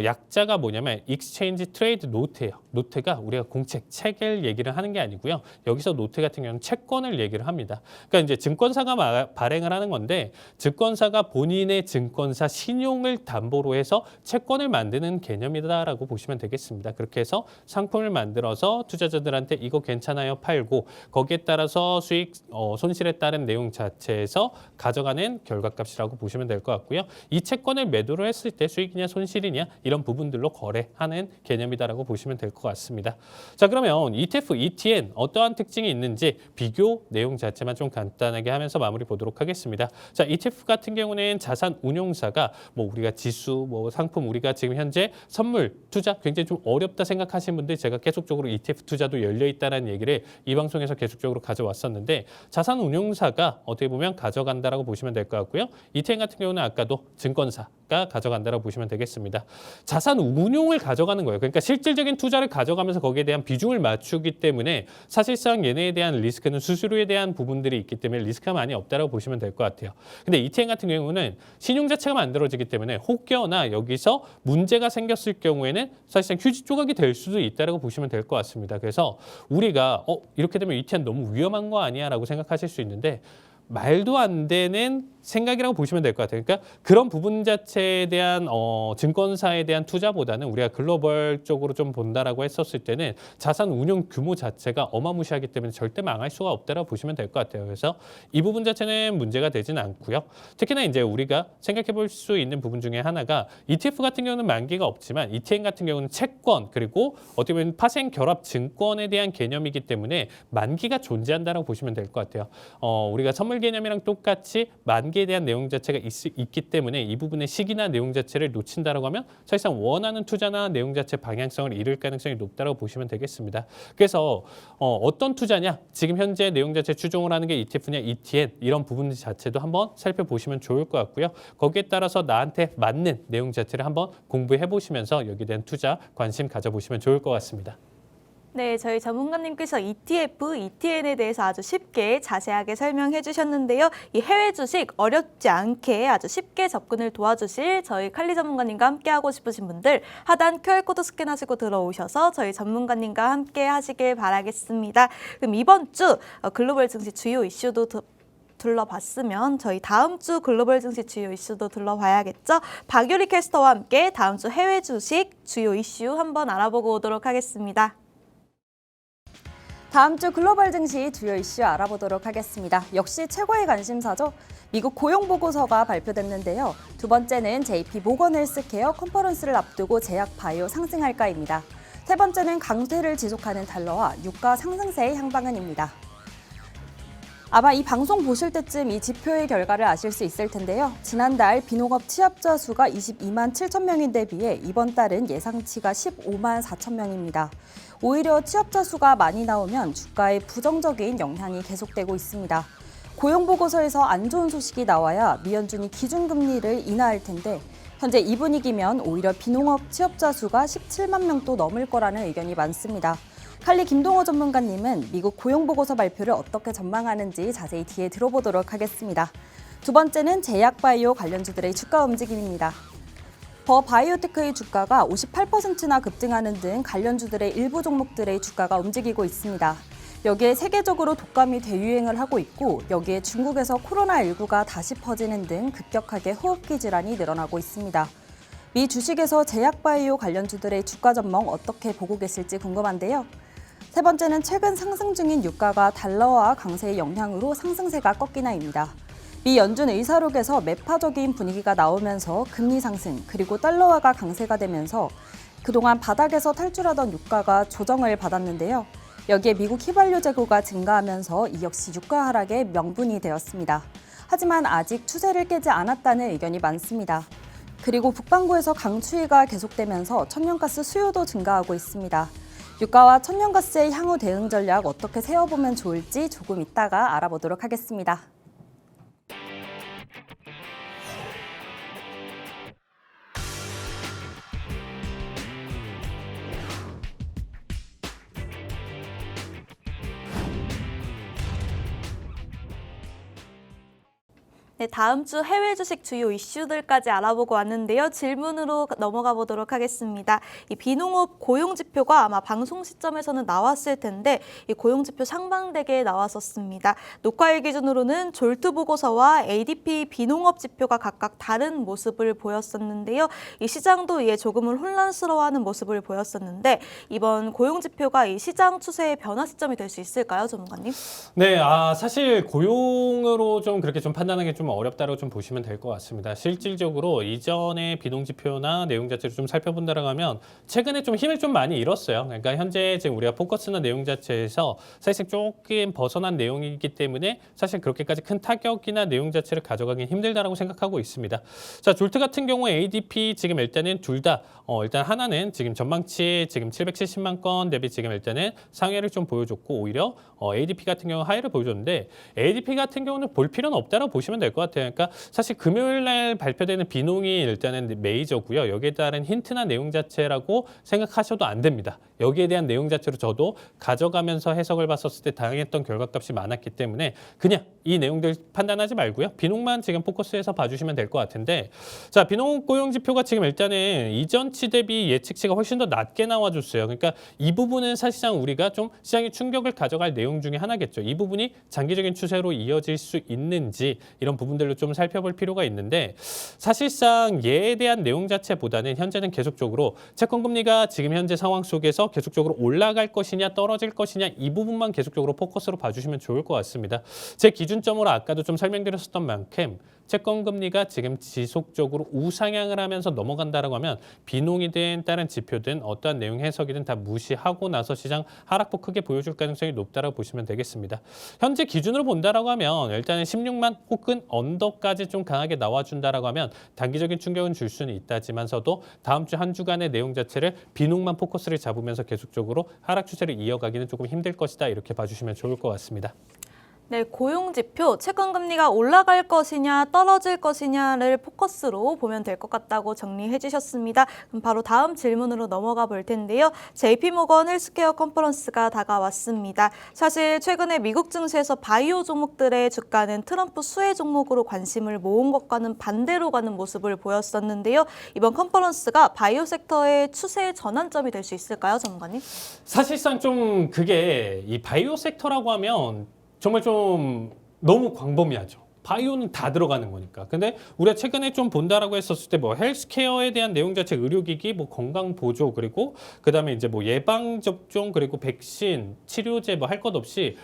약자가 뭐냐면 Exchange Trade Note예요. 노트가 우리가 공책, 책을 얘기를 하는 게 아니고요. 여기서 노트 같은 경우는 채권을 얘기를 합니다. 그러니까 이제 증권사가 발행을 하는 건데 증권사가 본인의 증권사 신용을 담보로 해서 채권을 만드는 개념이다라고 보시면 되겠습니다. 그렇게 해서 상품을 만들어서 투자자들한테 이거 괜찮아요 팔고 거기에 따라서 수익, 손실에 따른 내용 자체에서 가져가는 결과값이라고 보시면 될 것 같고요. 이 채권을 매도를 했을 때 수익이냐 손실이냐 이런 부분들로 거래하는 개념이다라고 보시면 될 것 같습니다. 자, 그러면 ETF, ETN 어떠한 특징이 있는지 비교 내용 자체만 좀 간단하게 하면서 마무리 보도록 하겠습니다. 자, ETF 같은 경우는 자산 운용사가 뭐 우리가 지수, 뭐 상품 우리가 지금 현재 선물 투자 굉장히 좀 어렵다 생각하시는 분들 제가 계속적으로 ETF 투자도 열려 있다는 얘기를 이 방송에서 계속적으로 가져왔었는데 자산 운용사가 어떻게 보면 가져간다라고 보시면 될 것 같고요. ETN 같은 경우는 아까도 증권사가 가져간다라고 보시면 되겠습니다. 자산 운용을 가져가는 거예요. 그러니까 실질적인 투자를 가져가면서 거기에 대한 비중을 맞추기 때문에 사실상 얘네에 대한 리스크는 수수료에 대한 부분들이 있기 때문에 리스크가 많이 없다라고 보시면 될 것 같아요. 근데 ETN 같은 경우는 신용 자체가 만들어지기 때문에 혹여나 여기서 문제가 생겼을 경우에는 사실상 휴지 조각이 될 수도 있다라고 보시면 될 것 같습니다. 그래서 우리가 이렇게 되면 ETN 너무 위험한 거 아니야 라고 생각하실 수 있는데 말도 안 되는 생각이라고 보시면 될 것 같아요. 그러니까 그런 부분 자체에 대한 증권사에 대한 투자보다는 우리가 글로벌적으로 좀 본다라고 했었을 때는 자산 운용 규모 자체가 어마무시하기 때문에 절대 망할 수가 없다라고 보시면 될 것 같아요. 그래서 이 부분 자체는 문제가 되지는 않고요. 특히나 이제 우리가 생각해 볼 수 있는 부분 중에 하나가 ETF 같은 경우는 만기가 없지만 ETN 같은 경우는 채권 그리고 어떻게 보면 파생 결합 증권에 대한 개념이기 때문에 만기가 존재한다라고 보시면 될 것 같아요. 우리가 선물 개념이랑 똑같이 만기에 대한 내용 자체가 있기 때문에 이 부분의 시기나 내용 자체를 놓친다라고 하면 사실상 원하는 투자나 내용 자체 방향성을 잃을 가능성이 높다고 보시면 되겠습니다. 그래서 어떤 투자냐, 지금 현재 내용 자체 추종을 하는 게 ETF냐, ETN 이런 부분 자체도 한번 살펴보시면 좋을 것 같고요. 거기에 따라서 나한테 맞는 내용 자체를 한번 공부해 보시면서 여기에 대한 투자 관심 가져보시면 좋을 것 같습니다. 네, 저희 전문가님께서 ETF, ETN에 대해서 아주 쉽게 자세하게 설명해 주셨는데요. 이 해외 주식 어렵지 않게 아주 쉽게 접근을 도와주실 저희 칼리 전문가님과 함께 하고 싶으신 분들 하단 QR코드 스캔하시고 들어오셔서 저희 전문가님과 함께 하시길 바라겠습니다. 그럼 이번 주 글로벌 증시 주요 이슈도 둘러봤으면 저희 다음 주 글로벌 증시 주요 이슈도 둘러봐야겠죠. 박유리 캐스터와 함께 다음 주 해외 주식 주요 이슈 한번 알아보고 오도록 하겠습니다. 다음 주 글로벌 증시 주요 이슈 알아보도록 하겠습니다. 역시 최고의 관심사죠. 미국 고용 보고서가 발표됐는데요. 두 번째는 JP 모건 헬스케어 컨퍼런스를 앞두고 제약 바이오 상승할까입니다. 세 번째는 강세를 지속하는 달러와 유가 상승세의 향방은입니다. 아마 이 방송 보실 때쯤 이 지표의 결과를 아실 수 있을 텐데요. 지난달 비농업 취업자 수가 22만 7천 명인데 비해 이번 달은 예상치가 15만 4천 명입니다. 오히려 취업자 수가 많이 나오면 주가에 부정적인 영향이 계속되고 있습니다. 고용보고서에서 안 좋은 소식이 나와야 미연준이 기준금리를 인하할 텐데 현재 이 분위기면 오히려 비농업 취업자 수가 17만 명도 넘을 거라는 의견이 많습니다. 칼리 김동호 전문가님은 미국 고용보고서 발표를 어떻게 전망하는지 자세히 뒤에 들어보도록 하겠습니다. 두 번째는 제약바이오 관련주들의 주가 움직임입니다. 버바이오테크의 주가가 58%나 급등하는 등 관련주들의 일부 종목들의 주가가 움직이고 있습니다. 여기에 세계적으로 독감이 대유행을 하고 있고 여기에 중국에서 코로나19가 다시 퍼지는 등 급격하게 호흡기 질환이 늘어나고 있습니다. 미 주식에서 제약바이오 관련주들의 주가 전망 어떻게 보고 계실지 궁금한데요. 세 번째는 최근 상승 중인 유가가 달러와 강세의 영향으로 상승세가 꺾이나입니다. 미 연준 의사록에서 매파적인 분위기가 나오면서 금리 상승 그리고 달러화가 강세가 되면서 그동안 바닥에서 탈출하던 유가가 조정을 받았는데요. 여기에 미국 휘발유 재고가 증가하면서 이 역시 유가 하락의 명분이 되었습니다. 하지만 아직 추세를 깨지 않았다는 의견이 많습니다. 그리고 북반구에서 강추위가 계속되면서 천연가스 수요도 증가하고 있습니다. 유가와 천연가스의 향후 대응 전략 어떻게 세워보면 좋을지 조금 이따가 알아보도록 하겠습니다. 네, 다음 주 해외 주식 주요 이슈들까지 알아보고 왔는데요. 질문으로 넘어가 보도록 하겠습니다. 이 비농업 고용 지표가 아마 방송 시점에서는 나왔을 텐데 이 고용 지표 상반되게 나왔었습니다. 녹화일 기준으로는 졸트 보고서와 ADP 비농업 지표가 각각 다른 모습을 보였었는데요. 이 시장도 이에 조금은 혼란스러워하는 모습을 보였었는데 이번 고용 지표가 이 시장 추세의 변화 시점이 될 수 있을까요, 전문가님? 네, 사실 고용으로 좀 그렇게 좀 판단하기 좀 어렵다고 좀 보시면 될 것 같습니다. 실질적으로 이전의 비농 지표나 내용 자체를 좀 살펴본다고 하면 최근에 좀 힘을 좀 많이 잃었어요. 그러니까 현재 지금 우리가 포커스나 내용 자체에서 사실 조금 벗어난 내용이기 때문에 사실 그렇게까지 큰 타격이나 내용 자체를 가져가기 힘들다라고 생각하고 있습니다. 자, 졸트 같은 경우에 ADP 지금 일단은 둘 다 일단 하나는 지금 전망치 지금 770만 건 대비 지금 일단은 상회를 좀 보여줬고 오히려 ADP 같은 경우 하회를 보여줬는데 ADP 같은 경우는 볼 필요는 없다고 보시면 될 것 같아요. 그러니까 사실 금요일 날 발표되는 비농이 일단은 메이저고요. 여기에 따른 힌트나 내용 자체라고 생각하셔도 안 됩니다. 여기에 대한 내용 자체로 저도 가져가면서 해석을 봤었을 때 다양했던 결과값이 많았기 때문에 그냥 이 내용들 판단하지 말고요. 비농만 지금 포커스해서 봐주시면 될 것 같은데 자, 비농 고용 지표가 지금 일단은 이전치 대비 예측치가 훨씬 더 낮게 나와줬어요. 그러니까 이 부분은 사실상 우리가 좀 시장에 충격을 가져갈 내용 중에 하나겠죠. 이 부분이 장기적인 추세로 이어질 수 있는지 이런 부분들로 좀 살펴볼 필요가 있는데 사실상 얘에 대한 내용 자체보다는 현재는 계속적으로 채권금리가 지금 현재 상황 속에서 계속적으로 올라갈 것이냐 떨어질 것이냐 이 부분만 계속적으로 포커스로 봐주시면 좋을 것 같습니다. 제 기준점으로 아까도 좀 설명드렸었던 만큼 채권금리가 지금 지속적으로 우상향을 하면서 넘어간다라고 하면 비농이든 다른 지표든 어떠한 내용 해석이든 다 무시하고 나서 시장 하락폭 크게 보여줄 가능성이 높다라고 보시면 되겠습니다. 현재 기준으로 본다라고 하면 일단은 16만 혹은 언더까지 좀 강하게 나와준다라고 하면 단기적인 충격은 줄 수는 있다지만서도 다음 주 한 주간의 내용 자체를 비농만 포커스를 잡으면서 계속적으로 하락 추세를 이어가기는 조금 힘들 것이다 이렇게 봐주시면 좋을 것 같습니다. 네, 고용지표, 채권금리가 올라갈 것이냐 떨어질 것이냐를 포커스로 보면 될 것 같다고 정리해 주셨습니다. 그럼 바로 다음 질문으로 넘어가 볼 텐데요. JP모건 헬스케어 컨퍼런스가 다가왔습니다. 사실 최근에 미국 증시에서 바이오 종목들의 주가는 트럼프 수혜 종목으로 관심을 모은 것과는 반대로 가는 모습을 보였었는데요. 이번 컨퍼런스가 바이오 섹터의 추세의 전환점이 될 수 있을까요, 전문가님? 사실상 좀 그게 이 바이오 섹터라고 하면 정말 좀 너무 광범위하죠. 바이오는 다 들어가는 거니까. 근데 우리가 최근에 좀 본다라고 했었을 때 뭐 헬스케어에 대한 내용 자체 의료기기, 뭐 건강 보조 그리고 그다음에 이제 뭐 예방 접종 그리고 백신, 치료제 뭐 할 것 없이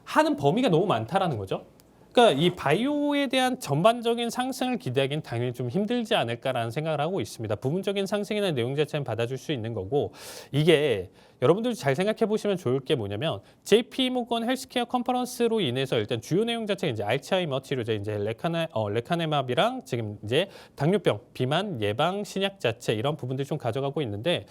하는 범위가 너무 많다라는 거죠. 그러니까 이 바이오에 대한 전반적인 상승을 기대하기는 당연히 좀 힘들지 않을까라는 생각을 하고 있습니다. 부분적인 상승이나 내용 자체는 받아줄 수 있는 거고 이게 여러분들 잘 생각해 보시면 좋을 게 뭐냐면 JP모건 헬스케어 컨퍼런스로 인해서 일단 주요 내용 자체가 이제 알츠하이머 치료제 이제 레카네맙이랑 지금 이제 당뇨병, 비만 예방 신약 자체 이런 부분들 좀 가져가고 있는데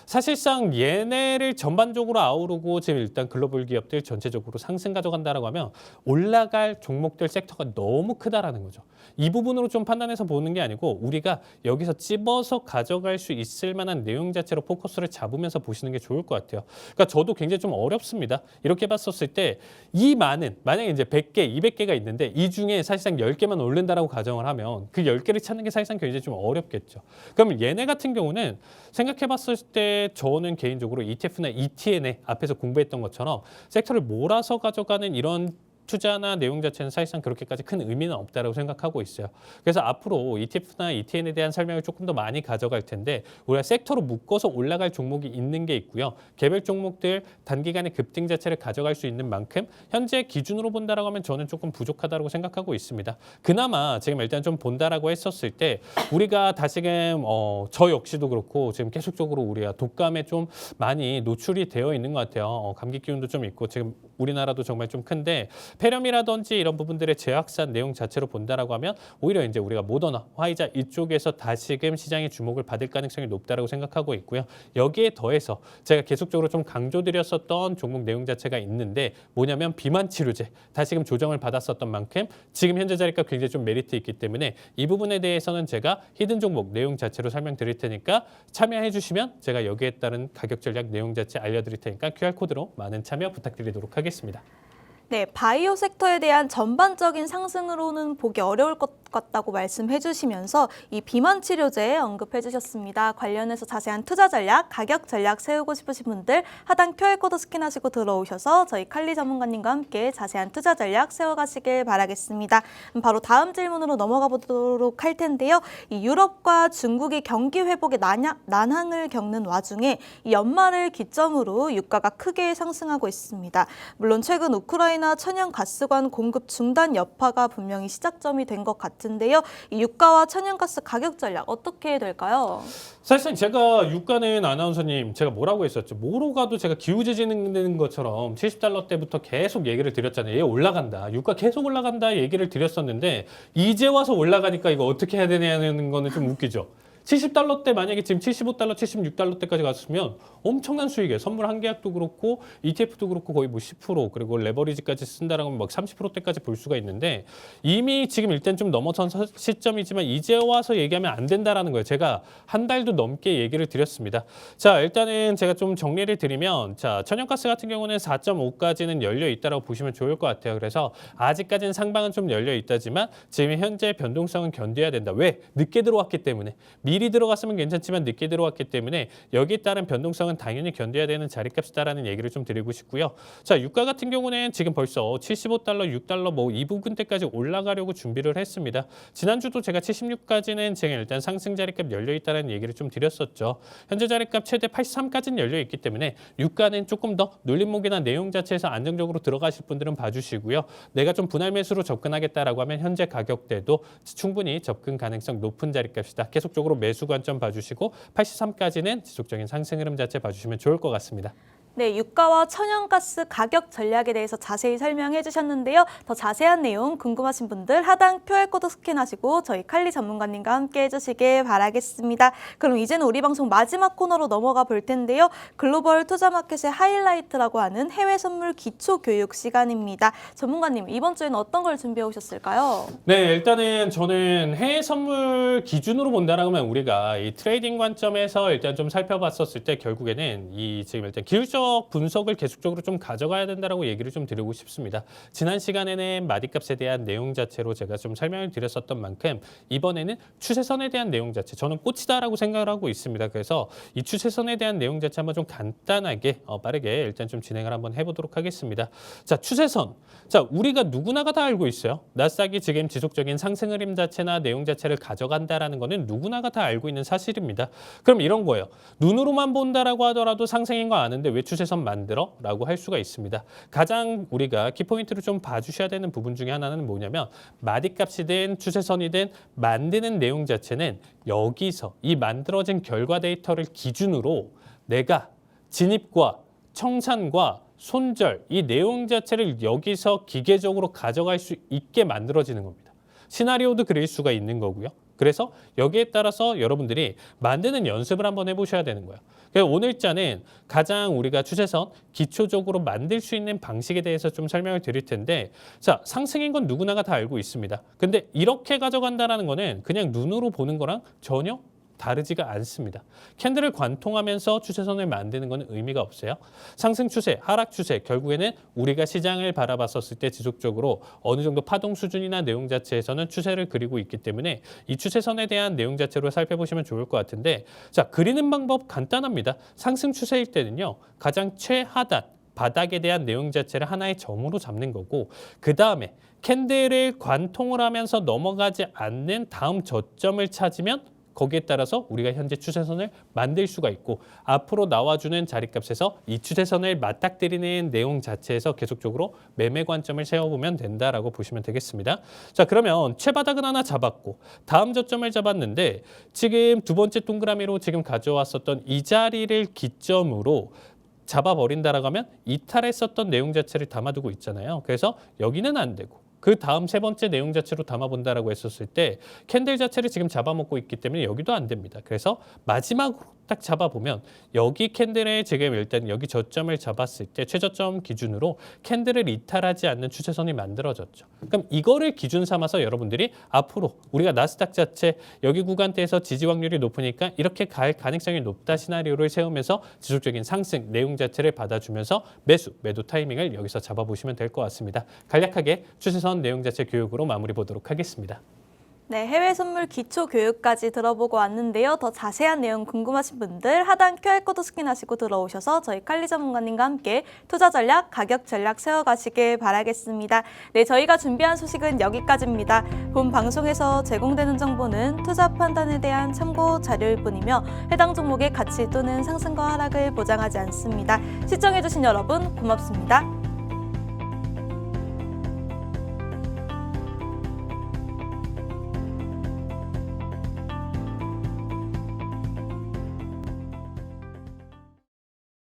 사실상 얘네를 전반적으로 아우르고 지금 일단 글로벌 기업들 전체적으로 상승 가져간다라고 하면 올라갈 종목들 섹터가 너무 크다라는 거죠. 이 부분으로 좀 판단해서 보는 게 아니고 우리가 여기서 찝어서 가져갈 수 있을 만한 내용 자체로 포커스를 잡으면서 보시는 게 좋을 것 같아요. 그러니까 저도 굉장히 좀 어렵습니다. 이렇게 봤었을 때 이 많은 만약에 이제 100개, 200개가 있는데 이 중에 사실상 10개만 오른다라고 가정을 하면 그 10개를 찾는 게 사실상 굉장히 좀 어렵겠죠. 그럼 얘네 같은 경우는 생각해 봤을 때 저는 개인적으로 ETF나 ETN에 앞에서 공부했던 것처럼 섹터를 몰아서 가져가는 이런 투자나 내용 자체는 사실상 그렇게까지 큰 의미는 없다고 생각하고 있어요. 그래서 앞으로 ETF나 ETN에 대한 설명을 조금 더 많이 가져갈 텐데 우리가 섹터로 묶어서 올라갈 종목이 있는 게 있고요. 개별 종목들 단기간에 급등 자체를 가져갈 수 있는 만큼 현재 기준으로 본다라고 하면 저는 조금 부족하다고 생각하고 있습니다. 그나마 지금 일단 좀 본다라고 했었을 때 우리가 다시금 저 역시도 그렇고 지금 계속적으로 우리가 독감에 좀 많이 노출이 되어 있는 것 같아요. 감기 기운도 좀 있고 지금 우리나라도 정말 좀 큰데 폐렴이라든지 이런 부분들의 재확산 내용 자체로 본다라고 하면 오히려 이제 우리가 모더나, 화이자 이쪽에서 다시금 시장의 주목을 받을 가능성이 높다라고 생각하고 있고요. 여기에 더해서 제가 계속적으로 좀 강조드렸었던 종목 내용 자체가 있는데 뭐냐면 비만 치료제 다시금 조정을 받았었던 만큼 지금 현재 자리가 굉장히 좀 메리트 있기 때문에 이 부분에 대해서는 제가 히든 종목 내용 자체로 설명드릴 테니까 참여해 주시면 제가 여기에 따른 가격 전략 내용 자체 알려드릴 테니까 QR코드로 많은 참여 부탁드리도록 하겠습니다. 네, 바이오 섹터에 대한 전반적인 상승으로는 보기 어려울 것 같다고 말씀해 주시면서 이 비만 치료제 언급해 주셨습니다. 관련해서 자세한 투자 전략, 가격 전략 세우고 싶으신 분들 하단 QR코드 스캔하시고 들어오셔서 저희 칼리 전문가님과 함께 자세한 투자 전략 세워가시길 바라겠습니다. 바로 다음 질문으로 넘어가 보도록 할 텐데요. 이 유럽과 중국이 경기 회복에 난항을 겪는 와중에 이 연말을 기점으로 유가가 크게 상승하고 있습니다. 물론 최근 우크라이나 천연가스관 공급 중단 여파가 분명히 시작점이 된 것 같은데요. 이 유가와 천연가스 가격 전략 어떻게 될까요? 사실상 제가 유가는 아나운서님 제가 뭐라고 했었죠? 뭐로 가도 제가 기우제지는 것처럼 70달러 때부터 계속 얘기를 드렸잖아요. 얘 올라간다. 유가 계속 올라간다 얘기를 드렸었는데 이제 와서 올라가니까 이거 어떻게 해야 되냐는 거는 좀 웃기죠. 70달러 때 만약에 지금 75달러, 76달러 때까지 갔으면 엄청난 수익이에요. 선물 한 계약도 그렇고 ETF도 그렇고 거의 뭐 10% 그리고 레버리지까지 쓴다라고 하면 막 30%대까지 볼 수가 있는데 이미 지금 일단 좀 넘어선 시점이지만 이제 와서 얘기하면 안 된다라는 거예요. 제가 한 달도 넘게 얘기를 드렸습니다. 자, 일단은 제가 좀 정리를 드리면 자, 천연가스 같은 경우는 4.5까지는 열려 있다라고 보시면 좋을 것 같아요. 그래서 아직까지는 상방은 좀 열려 있다지만 지금 현재 변동성은 견뎌야 된다. 왜? 늦게 들어왔기 때문에. 미리 들어갔으면 괜찮지만 늦게 들어왔기 때문에 여기에 따른 변동성은 당연히 견뎌야 되는 자리값이다라는 얘기를 좀 드리고 싶고요. 자, 유가 같은 경우는 지금 벌써 75달러, 6달러 뭐 이 부분대까지 올라가려고 준비를 했습니다. 지난주도 제가 76까지는 제가 일단 상승 자리값 열려 있다는 얘기를 좀 드렸었죠. 현재 자리값 최대 83까지는 열려 있기 때문에 유가는 조금 더 눌림목이나 내용 자체에서 안정적으로 들어가실 분들은 봐주시고요. 내가 좀 분할 매수로 접근하겠다라고 하면 현재 가격대도 충분히 접근 가능성 높은 자리값이다. 계속적으로 매수 관점 봐주시고 83까지는 지속적인 상승 흐름 자체 봐주시면 좋을 것 같습니다. 네, 유가와 천연가스 가격 전략에 대해서 자세히 설명해 주셨는데요. 더 자세한 내용 궁금하신 분들 하단 QR코드 스캔하시고 저희 칼리 전문가님과 함께 해주시길 바라겠습니다. 그럼 이제는 우리 방송 마지막 코너로 넘어가 볼 텐데요. 글로벌 투자마켓의 하이라이트라고 하는 해외 선물 기초 교육 시간입니다. 전문가님, 이번 주에는 어떤 걸 준비해 오셨을까요? 네, 일단은 저는 해외 선물 기준으로 본다라고 하면 우리가 이 트레이딩 관점에서 일단 좀 살펴봤었을 때 결국에는 이 지금 일단 기술적 분석을 계속적으로 좀 가져가야 된다라고 얘기를 좀 드리고 싶습니다. 지난 시간에는 마디값에 대한 내용 자체로 제가 좀 설명을 드렸었던 만큼 이번에는 추세선에 대한 내용 자체 저는 꽃이다라고 생각을 하고 있습니다. 그래서 이 추세선에 대한 내용 자체 한번 좀 간단하게 빠르게 일단 좀 진행을 한번 해보도록 하겠습니다. 자, 추세선. 자, 우리가 누구나가 다 알고 있어요. 나스닥이 지금 지속적인 상승 흐름 자체나 내용 자체를 가져간다라는 거는 누구나가 다 알고 있는 사실입니다. 그럼 이런 거예요. 눈으로만 본다라고 하더라도 상승인 거 아는데 왜 추세선 만들어? 라고 할 수가 있습니다. 가장 우리가 키포인트를 좀 봐주셔야 되는 부분 중에 하나는 뭐냐면 마디값이든 추세선이든 만드는 내용 자체는 여기서 이 만들어진 결과 데이터를 기준으로 내가 진입과 청산과 손절 이 내용 자체를 여기서 기계적으로 가져갈 수 있게 만들어지는 겁니다. 시나리오도 그릴 수가 있는 거고요. 그래서 여기에 따라서 여러분들이 만드는 연습을 한번 해보셔야 되는 거예요. 그래서 오늘자는 가장 우리가 추세선 기초적으로 만들 수 있는 방식에 대해서 좀 설명을 드릴 텐데 자, 상승인 건 누구나가 다 알고 있습니다. 근데 이렇게 가져간다는 거는 그냥 눈으로 보는 거랑 전혀 다르지가 않습니다. 캔들을 관통하면서 추세선을 만드는 것은 의미가 없어요. 상승 추세, 하락 추세, 결국에는 우리가 시장을 바라봤었을 때 지속적으로 어느 정도 파동 수준이나 내용 자체에서는 추세를 그리고 있기 때문에 이 추세선에 대한 내용 자체로 살펴보시면 좋을 것 같은데 자, 그리는 방법 간단합니다. 상승 추세일 때는요. 가장 최하단 바닥에 대한 내용 자체를 하나의 점으로 잡는 거고 그 다음에 캔들을 관통을 하면서 넘어가지 않는 다음 저점을 찾으면 거기에 따라서 우리가 현재 추세선을 만들 수가 있고 앞으로 나와주는 자리값에서 이 추세선을 맞닥뜨리는 내용 자체에서 계속적으로 매매 관점을 세워보면 된다라고 보시면 되겠습니다. 자, 그러면 최바닥은 하나 잡았고 다음 저점을 잡았는데 지금 두 번째 동그라미로 지금 가져왔었던 이 자리를 기점으로 잡아버린다라고 하면 이탈했었던 내용 자체를 담아두고 있잖아요. 그래서 여기는 안 되고 그 다음 세 번째 내용 자체로 담아본다라고 했었을 때 캔들 자체를 지금 잡아먹고 있기 때문에 여기도 안 됩니다. 그래서 마지막으로 딱 잡아보면 여기 캔들에 지금 일단 여기 저점을 잡았을 때 최저점 기준으로 캔들을 이탈하지 않는 추세선이 만들어졌죠. 그럼 이거를 기준 삼아서 여러분들이 앞으로 우리가 나스닥 자체 여기 구간대에서 지지 확률이 높으니까 이렇게 갈 가능성이 높다 시나리오를 세우면서 지속적인 상승 내용 자체를 받아주면서 매도 타이밍을 여기서 잡아보시면 될 것 같습니다. 간략하게 추세선 내용 자체 교육으로 마무리 보도록 하겠습니다. 네, 해외 선물 기초 교육까지 들어보고 왔는데요. 더 자세한 내용 궁금하신 분들 하단 QR코드 스캔하시고 들어오셔서 저희 칼리 전문가님과 함께 투자 전략, 가격 전략 세워가시길 바라겠습니다. 네, 저희가 준비한 소식은 여기까지입니다. 본 방송에서 제공되는 정보는 투자 판단에 대한 참고 자료일 뿐이며 해당 종목의 가치 또는 상승과 하락을 보장하지 않습니다. 시청해주신 여러분 고맙습니다.